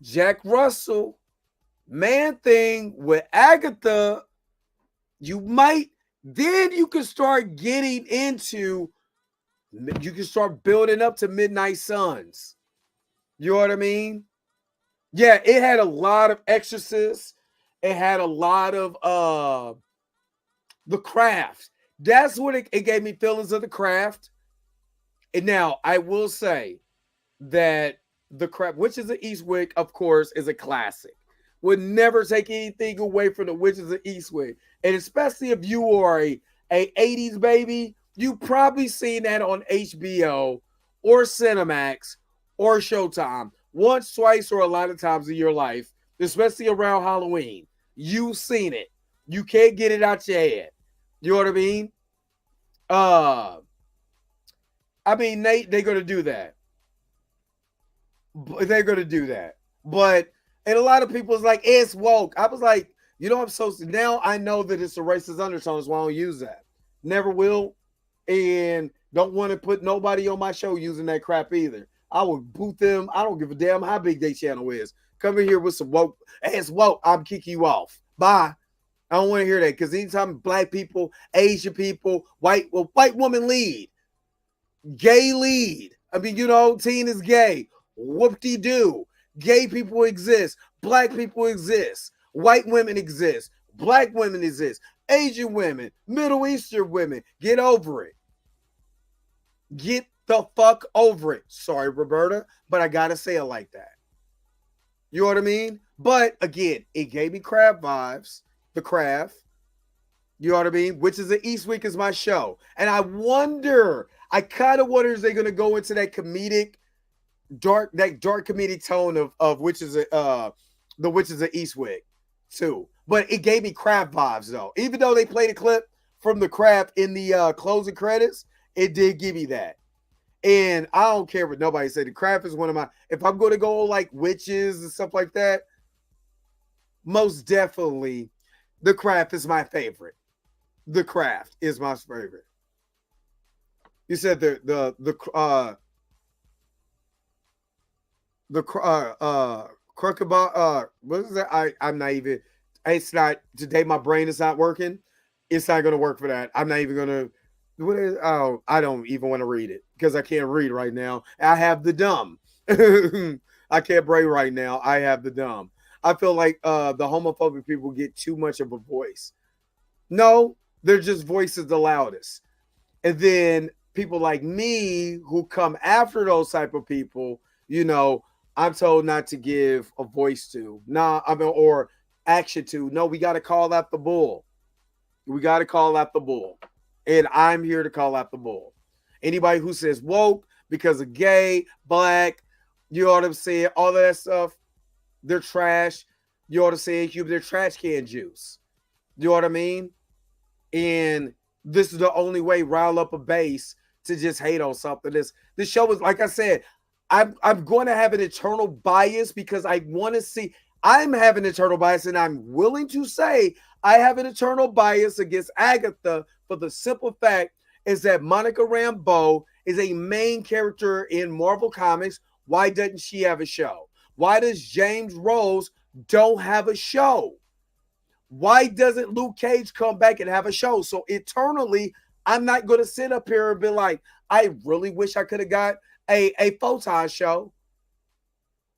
Jack Russell, Man-Thing with Agatha, you can start getting into, you can start building up to Midnight Suns. You know what I mean? Yeah, it had a lot of exorcists It had a lot of The Craft. That's what it gave me feelings of The Craft. And now I will say that The Craft, Witches of Eastwick, of course, is a classic. Would never take anything away from the Witches of Eastwick. And especially if you are a 80s baby, you probably seen that on HBO or Cinemax or Showtime once, twice, or a lot of times in your life, especially around Halloween. You've seen it. You can't get it out your head. You know what I mean? They're gonna do that. They're gonna do that. But and a lot of people is like, it's woke. I was like, I'm so now I know that it's a racist undertone, so I don't use that. Never will, and don't want to put nobody on my show using that crap either. I will boot them. I don't give a damn how big their channel is. Come in here with some woke. Hey, it's woke. I'm kicking you off. Bye. I don't want to hear that because anytime black people, Asian people, white woman lead, gay lead. I mean, teen is gay. Whoop-de-doo. Gay people exist. Black people exist. White women exist. Black women exist. Asian women. Middle Eastern women. Get over it. Get the fuck over it. Sorry, Roberta, but I gotta say it like that. You know what I mean? But again, it gave me Craft vibes. The Craft. You know what I mean? Which is the Eastwick is my show. And I kind of wonder is they going to go into that comedic, dark comedic tone of Witches the Witches of Eastwick too. But it gave me Craft vibes though. Even though they played a clip from the Craft in the closing credits, it did give me that. And I don't care what nobody said. The Craft is one of my, if I'm going to go like witches and stuff like that, most definitely The Craft is my favorite. The Craft is my favorite. You said the crocodile. What is that? I'm not even. It's not today. My brain is not working. It's not going to work for that. I'm not even going to. What is? Oh, I don't even want to read it because I can't read right now. I have the dumb. I can't brain right now. I have the dumb. I feel like the homophobic people get too much of a voice. No, they're just voices the loudest. And then people like me who come after those type of people, I'm told not to give a voice to. Or action to. No, we got to call out the bull. We got to call out the bull. And I'm here to call out the bull. Anybody who says woke because of gay, black, you know what I'm saying, all of that stuff, they're trash. You ought to say they're trash can juice. You know what I mean? And this is the only way rile up a base to just hate on something. This show is, like I said, I'm going to have an eternal bias because I want to see. I'm having an eternal bias, and I'm willing to say I have an eternal bias against Agatha for the simple fact is that Monica Rambeau is a main character in Marvel Comics. Why doesn't she have a show? Why does James Rose don't have a show? Why doesn't Luke Cage come back and have a show? So eternally, I'm not going to sit up here and be like, I really wish I could have got a Photon show.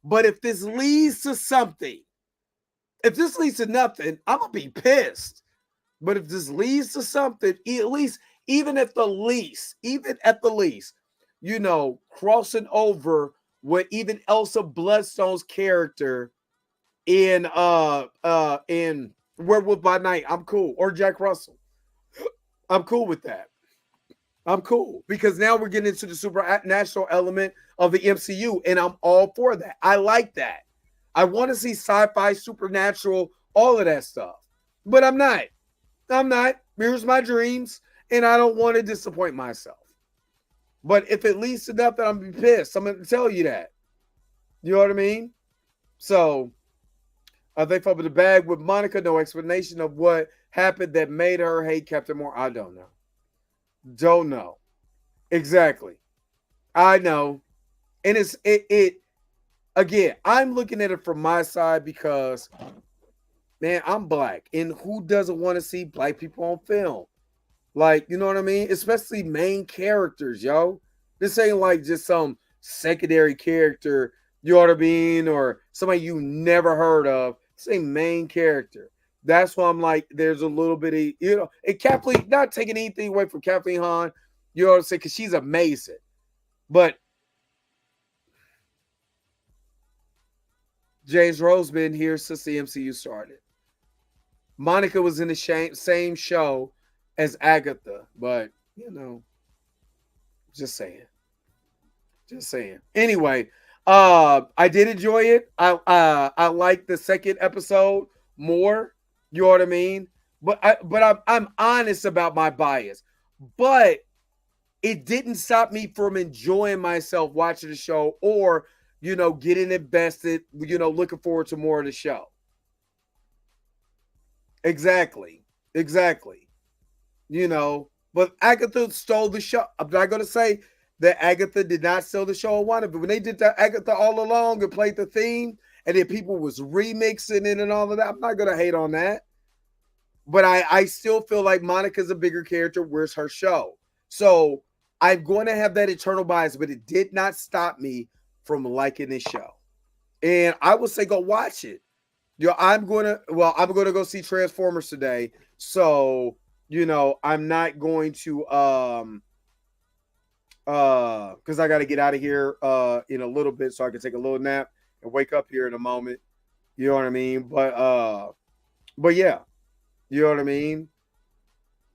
But if this leads to something, if this leads to nothing, I'm going to be pissed. But if this leads to something, even at the least, crossing over with even Elsa Bloodstone's character in Werewolf by Night, I'm cool. Or Jack Russell. I'm cool with that. I'm cool because now we're getting into the supernatural element of the MCU, and I'm all for that. I like that. I want to see sci-fi, supernatural, all of that stuff. But I'm not. Here's my dreams, and I don't want to disappoint myself. But if it leads to nothing, I'm going to be pissed. I'm going to tell you that. You know what I mean? So, they fought with the bag with Monica. No explanation of what happened that made her hate Captain Marvel. I don't know. Don't know. Exactly. I know. And it again, I'm looking at it from my side because, man, I'm black. And who doesn't want to see black people on film? Like, you know what I mean? Especially main characters, yo. This ain't like just some secondary character, you know what I mean? Or somebody you never heard of. This ain't main character. That's why I'm like, there's a little bit of, and Kathleen, not taking anything away from Kathleen Hahn, you know what I'm saying? Because she's amazing. But James Rose been here since the MCU started. Monica was in the same show as Agatha, but, just saying. Just saying. Anyway, I did enjoy it. I like the second episode more. You know what I mean? But I'm honest about my bias. But it didn't stop me from enjoying myself watching the show or, getting invested, looking forward to more of the show. Exactly. But Agatha stole the show. I'm not going to say that Agatha did not steal the show on one of it. When they did that Agatha all along and played the theme, and then people was remixing it and all of that, I'm not going to hate on that. But I still feel like Monica's a bigger character. Where's her show? So I'm going to have that eternal bias, but it did not stop me from liking this show. And I would say go watch it. I'm going to go see Transformers today. So, I'm not going to because I got to get out of here in a little bit so I can take a little nap and wake up here in a moment. You know what I mean? But yeah, you know what I mean?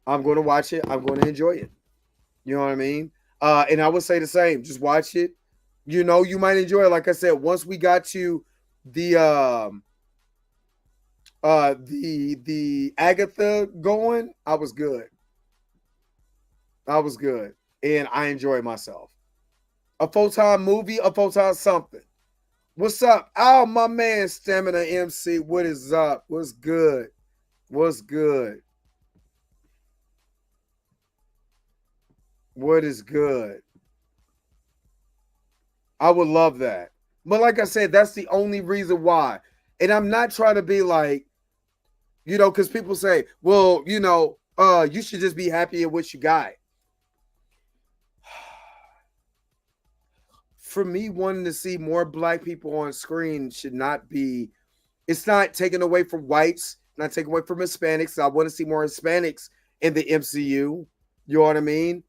I'm going to watch it. I'm going to enjoy it. You know what I mean? And I would say the same. Just watch it. You might enjoy it. Like I said, once we got to the Agatha going, I was good. And I enjoyed myself. A full-time movie, a full-time something. What's up? Oh, my man, Stamina MC. What is up? What's good? What is good? I would love that. But like I said, that's the only reason why. And I'm not trying to be like, because people say, well, you should just be happy in what you got. For me, wanting to see more black people on screen should not be, it's not taken away from whites, not taken away from Hispanics. I want to see more Hispanics in the MCU. You know what I mean?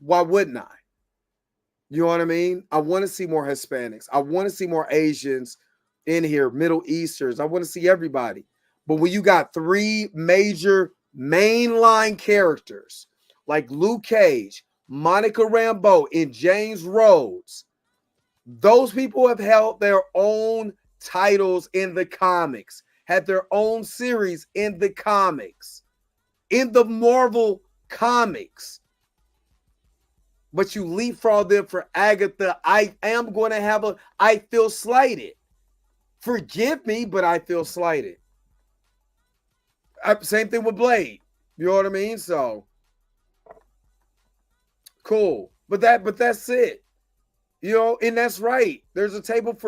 Why wouldn't I? You know what I mean? I want to see more Hispanics. I want to see more Asians in here, Middle Easterns. I want to see everybody. But when you got three major mainline characters like Luke Cage, Monica Rambeau, and James Rhodes, those people have held their own titles in the comics, had their own series in the comics, in the Marvel comics. But you leapfrog them for Agatha. I am going to I feel slighted. Forgive me, but I feel slighted. Same thing with Blade. You know what I mean? So cool. But that's it. And that's right. There's a table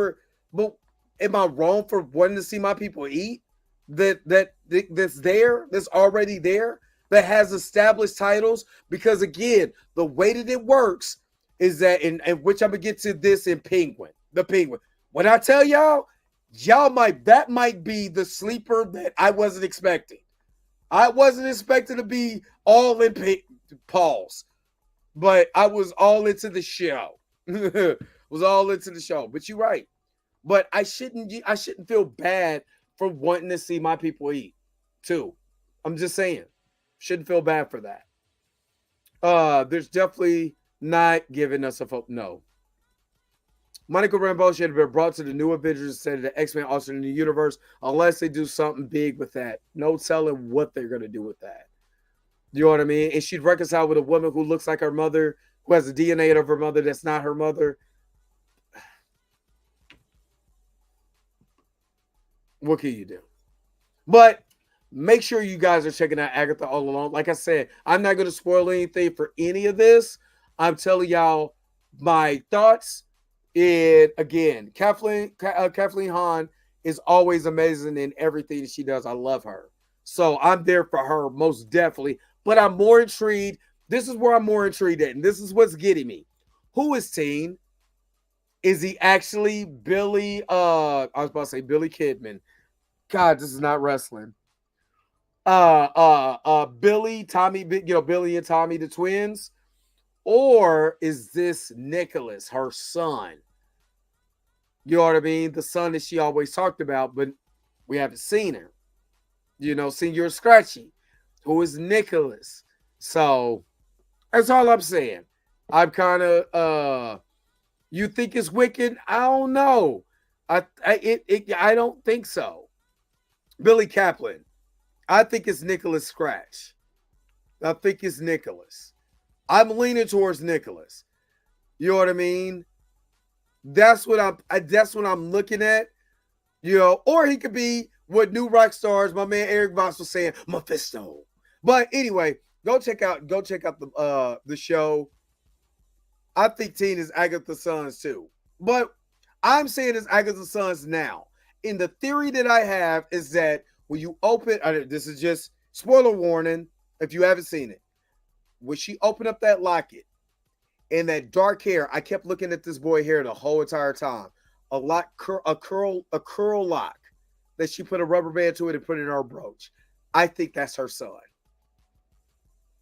but am I wrong for wanting to see my people eat? That's there, that's already there, that has established titles? Because again, the way that it works is that, and which I'm gonna get to this in the Penguin. When I tell y'all that might be the sleeper that I wasn't expecting. I wasn't expecting to be all in pause, but I was all into the show. But you're right. But I shouldn't feel bad for wanting to see my people eat too. I'm just saying. Shouldn't feel bad for that. There's definitely not giving us a no. Monica Rambeau should have been brought to the new Avengers instead of the X-Men alternate universe, unless they do something big with that. No telling what they're going to do with that. You know what I mean? And she'd reconcile with a woman who looks like her mother, who has the DNA of her mother that's not her mother. What can you do? But make sure you guys are checking out Agatha all along. Like I said, I'm not going to spoil anything for any of this. I'm telling y'all my thoughts. And again, Kathleen Hahn is always amazing in everything that she does. I love her. So I'm there for her most definitely. But I'm more intrigued. This is where I'm more intrigued at. And this is what's getting me. Who is Teen? Is he actually Billy? I was about to say Billy Kidman. God, this is not wrestling. Billy, Tommy, Billy and Tommy, the twins, or is this Nicholas, her son? You know what I mean? The son that she always talked about, but we haven't seen her. Senior Scratchy, who is Nicholas. So that's all I'm saying. I'm kind of you think it's wicked? I don't know. I don't think so. Billy Kaplan. I think it's Nicholas Scratch. I think it's Nicholas. I'm leaning towards Nicholas. You know what I mean? That's what I'm looking at. Or he could be what New Rock Stars, my man Eric Voss was saying, Mephisto. But anyway, go check out the show. I think Teen is Agatha's sons too. But I'm saying it's Agatha's sons now. And the theory that I have is that when you open, this is just spoiler warning if you haven't seen it. When she opened up that locket and that dark hair, I kept looking at this boy hair the whole entire time. A curl lock that she put a rubber band to it and put it in her brooch. I think that's her son.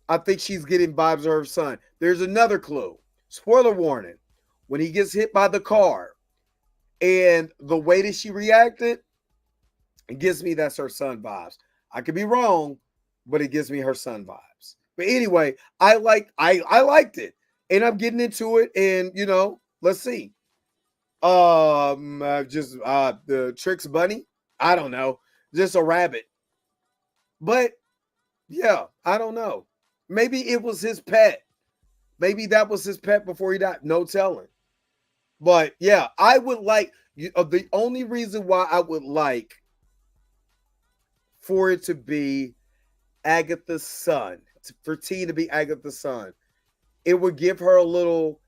I think she's getting vibes of her son. There's another clue. Spoiler warning. When he gets hit by the car and the way that she reacted, it gives me that's her son vibes. I could be wrong, but it gives me her son vibes. But anyway, I liked it. And I'm getting into it. And, let's see. The Trix bunny. I don't know. Just a rabbit. But yeah, I don't know. Maybe it was his pet. Maybe that was his pet before he died. No telling. But yeah, I would like the only reason why I would like for it to be Agatha's son, for T to be Agatha's son. It would give her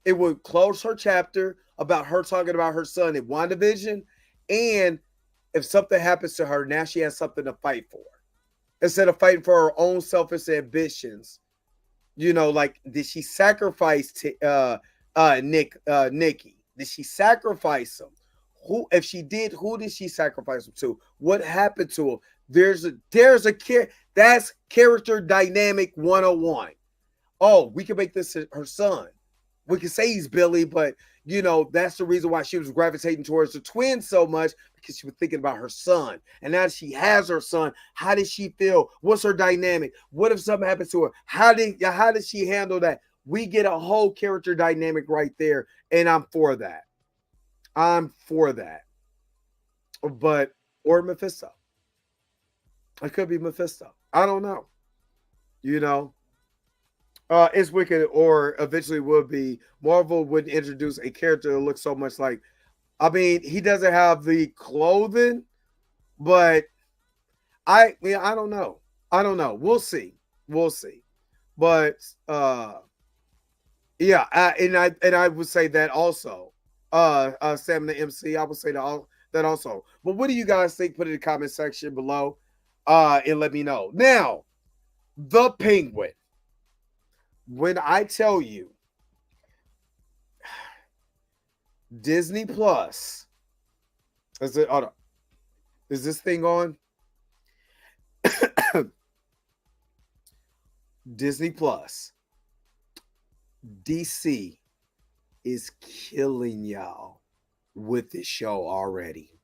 it would close her chapter about her talking about her son in WandaVision. And if something happens to her, now she has something to fight for. Instead of fighting for her own selfish ambitions. Like, did she sacrifice Nikki? Did she sacrifice him? If she did, who did she sacrifice him to? What happened to him? That's character dynamic 101. Oh, we can make this her son. We can say he's Billy, but that's the reason why she was gravitating towards the twin so much, because she was thinking about her son. And now that she has her son, how does she feel? What's her dynamic? What if something happens to her? How does she handle that? We get a whole character dynamic right there, and I'm for that. Or Mephisto. It could be Mephisto. I don't know. It's wicked, or eventually would be. Marvel would introduce a character that looks so much like. I mean, he doesn't have the clothing, but I don't know. We'll see. But yeah, I would say that also. Sam the MC, I would say that also. But what do you guys think? Put it in the comment section below, and let me know. Now, the Penguin. When I tell you Disney Plus, is this thing on? Disney Plus, DC is killing y'all with this show already.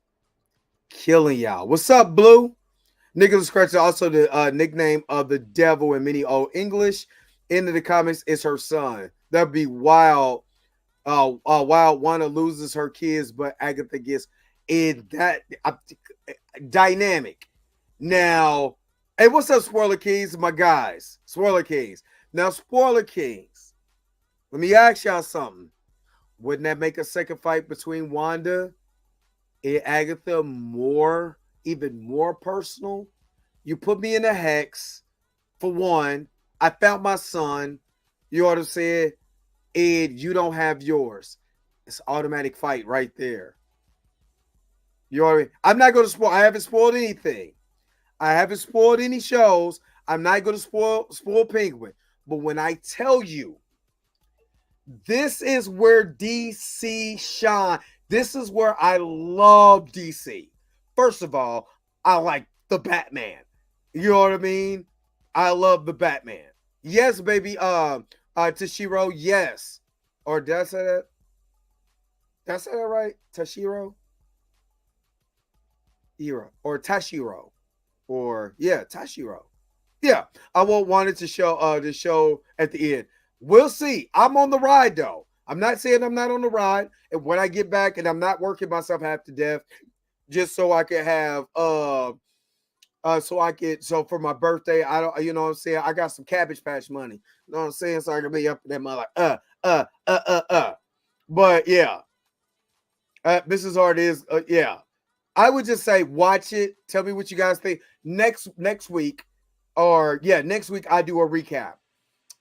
Killing y'all. What's up, Blue? Nicholas Scratch, also the nickname of the devil in many old English. Into the comments is her son. That'd be wild. Wild Wanda loses her kids, but Agatha gets in that dynamic. Now, hey, what's up, Spoiler Kings? My guys, Spoiler Kings. Now, Spoiler Kings, let me ask y'all something. Wouldn't that make a second fight between Wanda and Agatha even more personal? You put me in a hex, for one. I found my son, you know what I'm saying? And you don't have yours. It's an automatic fight right there. You know what I mean? I'm not going to spoil. I haven't spoiled anything. I haven't spoiled any shows. I'm not going to spoil Penguin. But when I tell you, this is where DC shine. This is where I love DC. First of all, I like the Batman. You know what I mean? I love the Batman. Yes, baby. Tashiro, yes. Or did I say that? Did I say that right? Tashiro? Ira. Or Tashiro. Or yeah, Tashiro. Yeah. I won't want it to show at the end. We'll see. I'm on the ride though. I'm not saying I'm not on the ride. And when I get back and I'm not working myself half to death, just so I can have so for my birthday, I don't, you know what I'm saying, I got some Cabbage Patch money. You know what I'm saying? So I can be up in that mother But yeah, this is hard is yeah. I would just say watch it. Tell me what you guys think. Next week, or yeah, next week I do a recap.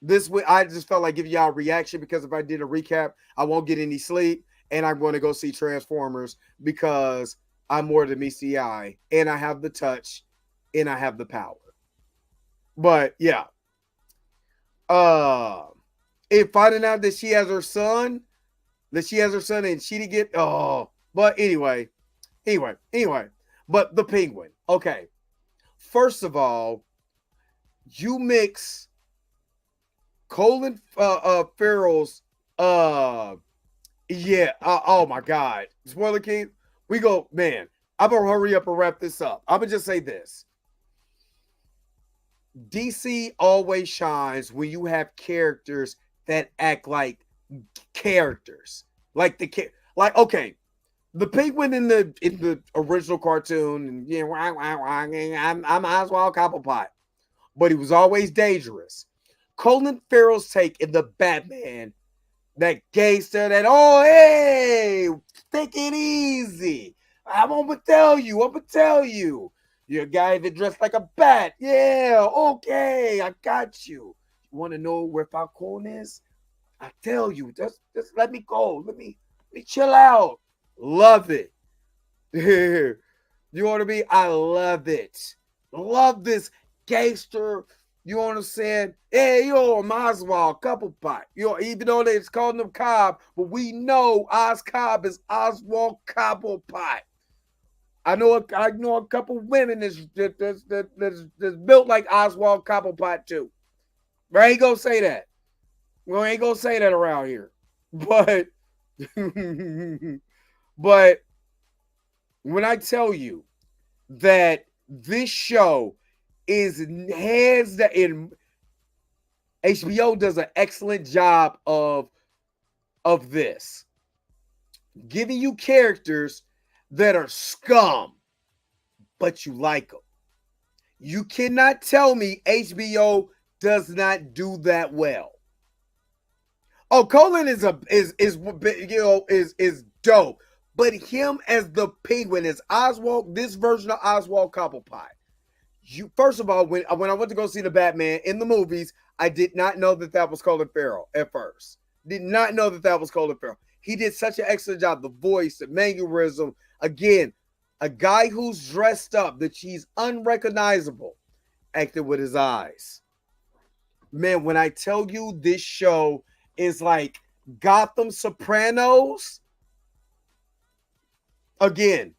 This week I just felt like giving y'all a reaction because if I did a recap, I won't get any sleep, and I'm going to go see Transformers because I'm more than meets the eye, and I have the touch, and I have the power. But yeah, and finding out that she has her son, and she didn't get but anyway. But the Penguin. Okay. First of all, you mix Colin Farrell's oh my God. Spoiler King. We go, man. I'm gonna hurry up and wrap this up. I'm gonna just say this. DC always shines when you have characters that act like characters. Like okay. The Penguin in the original cartoon, and yeah, I'm Oswald Cobblepot, but he was always dangerous. Colin Farrell's take in the Batman, that gangster, that hey, take it easy. I'm gonna tell you. You're a guy that dressed like a bat. Yeah, okay, I got you. You want to know where Falcone is? I tell you, just let me go. Let me chill out. Love it. You know what I mean? I love it. Love this gangster. You know what I'm saying? Hey, I'm Oswald Cobblepot. Even though they're calling him Cobb, but we know Oz Cobb is Oswald Cobblepot. I know a couple women that's built like Oswald Cobblepot too. But I ain't gonna say that. We ain't gonna say that around here. But but when I tell you that this show is hands that in HBO does an excellent job of this, giving you characters that are scum, but you like them. You cannot tell me HBO does not do that well. Oh, Colin is dope, but him as the Penguin is Oswald. This version of Oswald Cobblepot. First of all, when I went to go see the Batman in the movies, I did not know that was Colin Farrell at first. Did not know that was Colin Farrell. He did such an excellent job. The voice, the mannerism. Again, a guy who's dressed up that he's unrecognizable, acting with his eyes. Man, when I tell you this show is like Gotham Sopranos, again,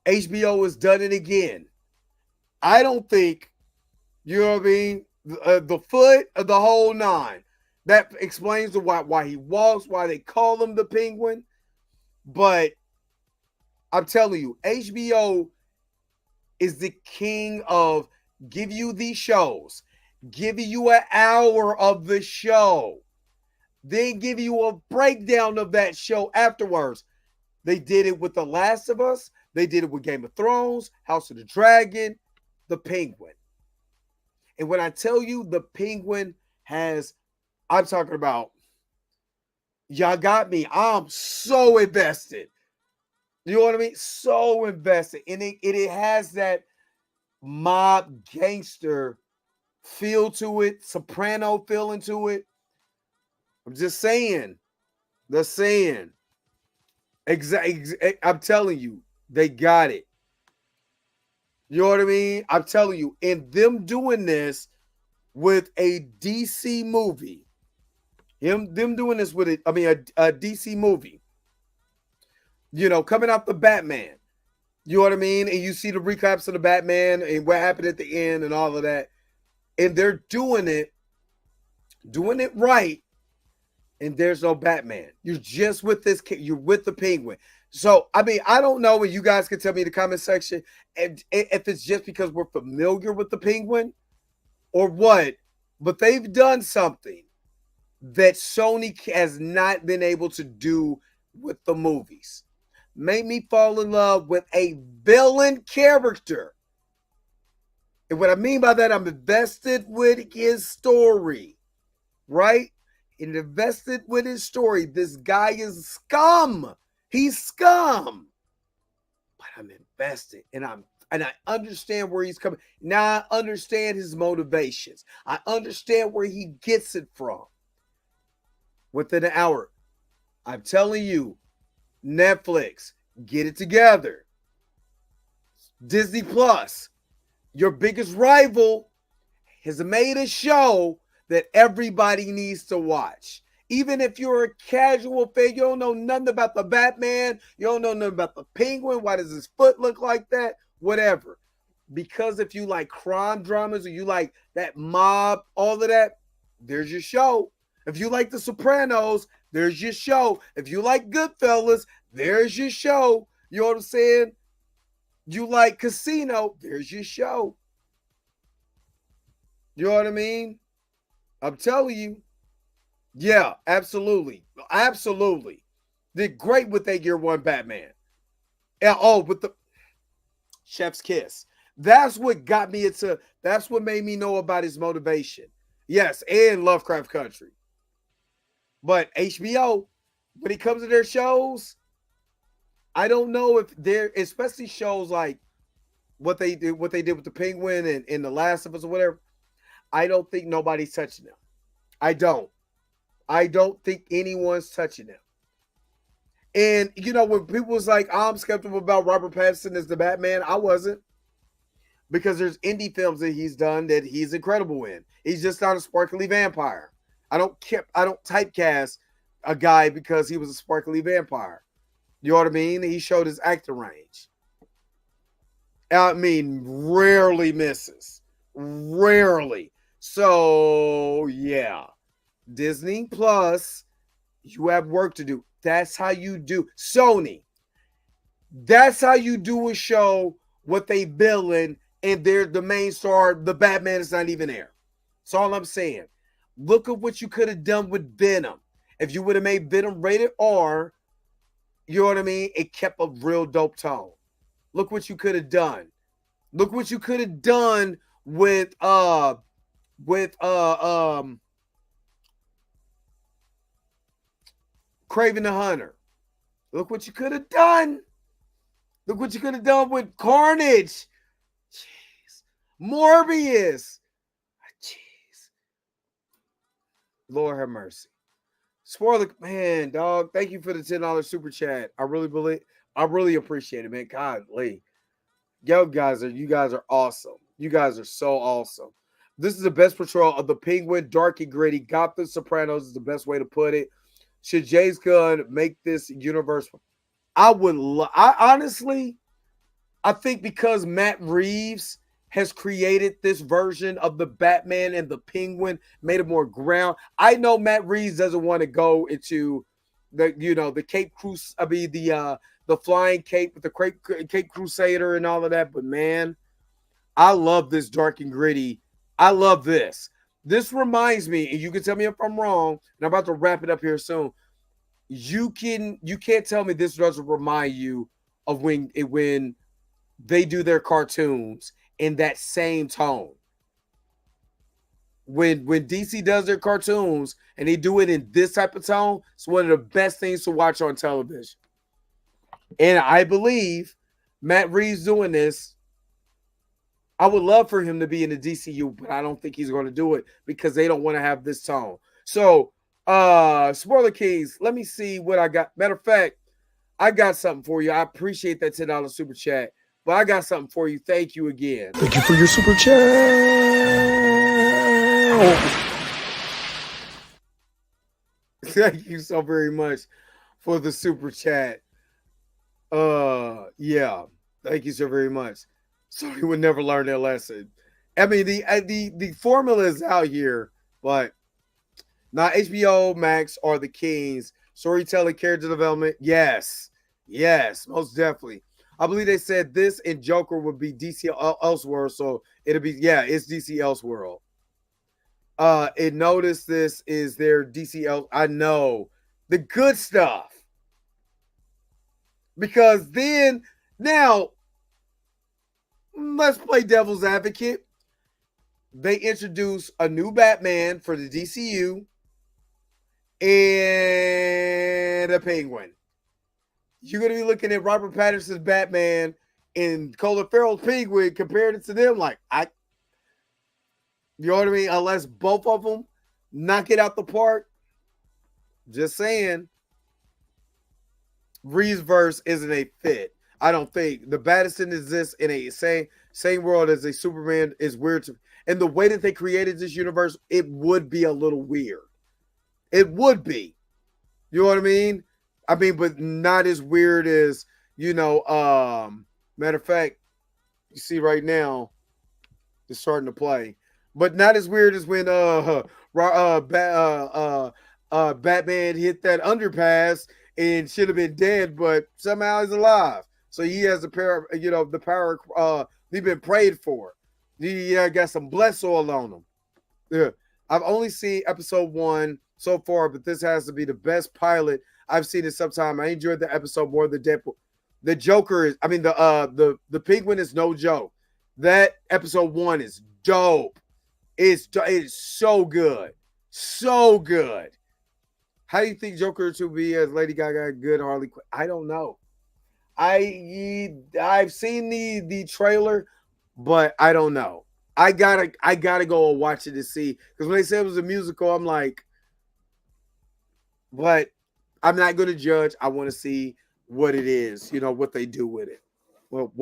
HBO has done it again. I don't think, you know what I mean, the foot of the whole nine. That explains why he walks, why they call him the Penguin. But I'm telling you, HBO is the king of give you these shows, give you an hour of the show, then give you a breakdown of that show afterwards. They did it with The Last of Us. They did it with Game of Thrones, House of the Dragon, The Penguin. And when I tell you the Penguin I'm talking about, y'all got me. I'm so invested. You know what I mean? So invested. And it has that mob gangster feel to it, soprano feeling to it. I'm just saying. I'm telling you, they got it. You know what I mean? I'm telling you, and them doing this with a DC movie, them doing this with a DC movie, you know, coming out the Batman, You know what I mean? And you see the recaps of the Batman and what happened at the end and all of that. And they're doing it right. And there's no Batman. You're just with this kid. You're with the Penguin. So, I mean, I don't know, and you guys can tell me in the comment section if it's just because we're familiar with the Penguin or what, but they've done something that Sony has not been able to do with the movies. Made me fall in love with a villain character. And what I mean by that, I'm invested with his story, right? And invested with his story. This guy is scum. He's scum. But I'm invested, and I understand where he's coming. Now I understand his motivations. I understand where he gets it from. Within an hour, I'm telling you, Netflix, get it together. Disney Plus, your biggest rival, has made a show that everybody needs to watch. Even if you're a casual fan, you don't know nothing about the Batman, you don't know nothing about the Penguin, why does his foot look like that, whatever. Because if you like crime dramas or you like that mob, all of that, there's your show. If you like The Sopranos, there's your show. If you like Goodfellas, there's your show. You know what I'm saying? You like Casino, there's your show. You know what I mean? I'm telling you. Yeah, absolutely. Absolutely. Did great with that year one Batman. And with the Chef's Kiss. That's what got me into, that's what made me know about his motivation. Yes, and Lovecraft Country. But HBO, when it comes to their shows, I don't know if they're, especially shows like what they did with the Penguin and The Last of Us or whatever. I don't think nobody's touching them. I don't think anyone's touching them. And, you know, when people was like, I'm skeptical about Robert Pattinson as the Batman, I wasn't. Because there's indie films that he's done that he's incredible in. He's just not a sparkly vampire. I don't typecast a guy because he was a sparkly vampire. You know what I mean? He showed his acting range. I mean, rarely misses. Rarely. So, yeah. Disney Plus, you have work to do. That's how you do. Sony, that's how you do a show with a villain and they're the main star. The Batman is not even there. That's all I'm saying. Look at what you could have done with Venom. If you would have made Venom rated R, you know what I mean? It kept a real dope tone. Look what you could have done. Look what you could have done with Craven the Hunter. Look what you could have done. Look what you could have done with Carnage. Jeez. Morbius. Jeez. Lord have mercy. Spoiler, man, dog. Thank you for the $10 super chat. I really appreciate it, man. Godly. You guys are awesome. You guys are so awesome. This is the best portrayal of the Penguin, dark and gritty. Gotham Sopranos is the best way to put it. Should James Gunn make this universe? I honestly, I think because Matt Reeves has created this version of the Batman and the Penguin, made it more ground. I know Matt Reeves doesn't want to go into the Cape Cruise. I mean the flying cape with the Cape Crusader and all of that. But man, I love this dark and gritty. I love this. This reminds me, and you can tell me if I'm wrong, and I'm about to wrap it up here soon. You can't tell me this doesn't remind you of when they do their cartoons in that same tone. When DC does their cartoons and they do it in this type of tone, it's one of the best things to watch on television. And I believe Matt Reeves doing this. I would love for him to be in the DCU, but I don't think he's going to do it because they don't want to have this tone. So, Spoiler Kings, let me see what I got. Matter of fact, I got something for you. I appreciate that $10 super chat, but I got something for you. Thank you again. Thank you for your super chat. Thank you so very much for the super chat. Yeah. Thank you so very much. Sony would never learn their lesson. I mean, the formula is out here, but not HBO Max or the Kings. Storytelling, character development, yes, most definitely. I believe they said this and Joker would be DC Elseworld, so it'll be it's DC Elseworld. And notice this is their DC I know the good stuff, because then now let's play devil's advocate. They introduce a new Batman for the DCU and a Penguin. You're going to be looking at Robert Pattinson's Batman and Colin Farrell's Penguin, compared it to them. Like, you know what I mean? Unless both of them knock it out the park. Just saying. Reeves verse isn't a fit. I don't think. The Pattinson exists in a same world as a Superman is weird to, and the way that they created this universe, it would be a little weird. It would be. You know what I mean? I mean, but not as weird as, matter of fact, you see right now, it's starting to play. But not as weird as when Batman hit that underpass and should have been dead, but somehow he's alive. So he has the power, he's been prayed for. He got some blessed oil on him. Yeah. I've only seen episode 1 so far, but this has to be the best pilot I've seen in some time. I enjoyed the episode more than Deadpool. The Joker is, the Penguin is no joke. That episode 1 is dope. It's so good. So good. How do you think Joker to be as Lady Gaga good Harley Quinn? I don't know. I've seen the trailer, but I don't know. I gotta go and watch it to see, because when they said it was a musical, I'm like, but I'm not gonna judge. I want to see what it is, what they do with it. Well,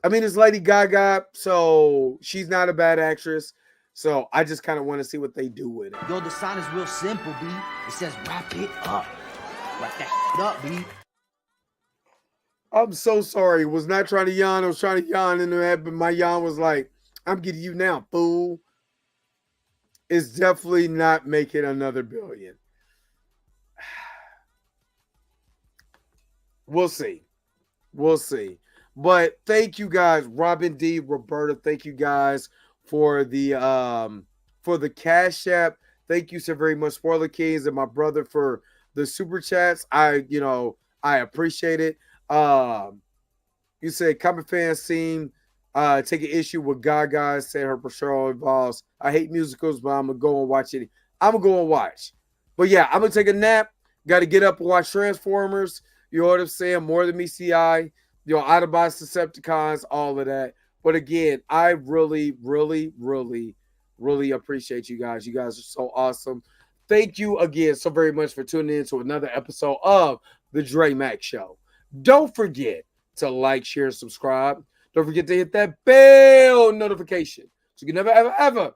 it's Lady Gaga, so she's not a bad actress. So I just kind of want to see what they do with it. Yo, the sign is real simple, B. It says wrap it up. Wrap that up, B. I'm so sorry. Was not trying to yawn. I was trying to yawn in the head, but my yawn was like, I'm getting you now, fool. It's definitely not making another billion. We'll see. But thank you guys, Robin D, Roberta. Thank you guys for the Cash App. Thank you so very much, Spoiler Kings, and my brother for the super chats. I appreciate it. You said comic fans seem taking issue with Gaga, said her portrayal involves. I hate musicals, but I'm gonna go and watch it. I'm gonna go and watch. But yeah, I'm gonna take a nap. Got to get up and watch Transformers. You know what I'm saying? More than me, CI. Autobots, Decepticons, all of that. But again, I really, really, really, really appreciate you guys. You guys are so awesome. Thank you again so very much for tuning in to another episode of The Dre Mac Show. Don't forget to like, share, and subscribe. Don't forget to hit that bell notification so you can never, ever, ever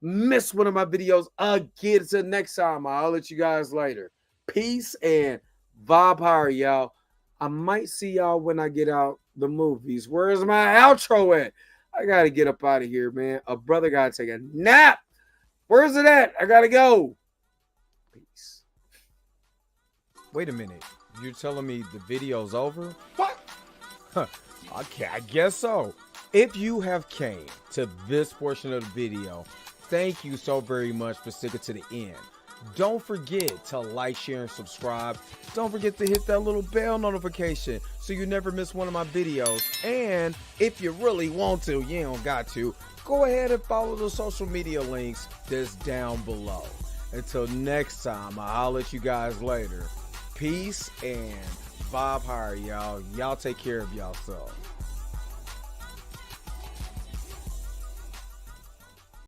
miss one of my videos again. Until next time, I'll let you guys later. Peace and vibe higher, y'all. I might see y'all when I get out the movies. Where's my outro at? I got to get up out of here, man. A brother got to take a nap. Where's it at? I got to go. Peace. Wait a minute. You're telling me the video's over? What? Okay, I guess so. If you have came to this portion of the video, thank you so very much for sticking to the end. Don't forget to like, share, and subscribe. Don't forget to hit that little bell notification so you never miss one of my videos. And if you really want to, you don't got to, go ahead and follow the social media links that's down below. Until next time, I'll let you guys later. Peace and vibe higher, y'all. Y'all take care of yourself.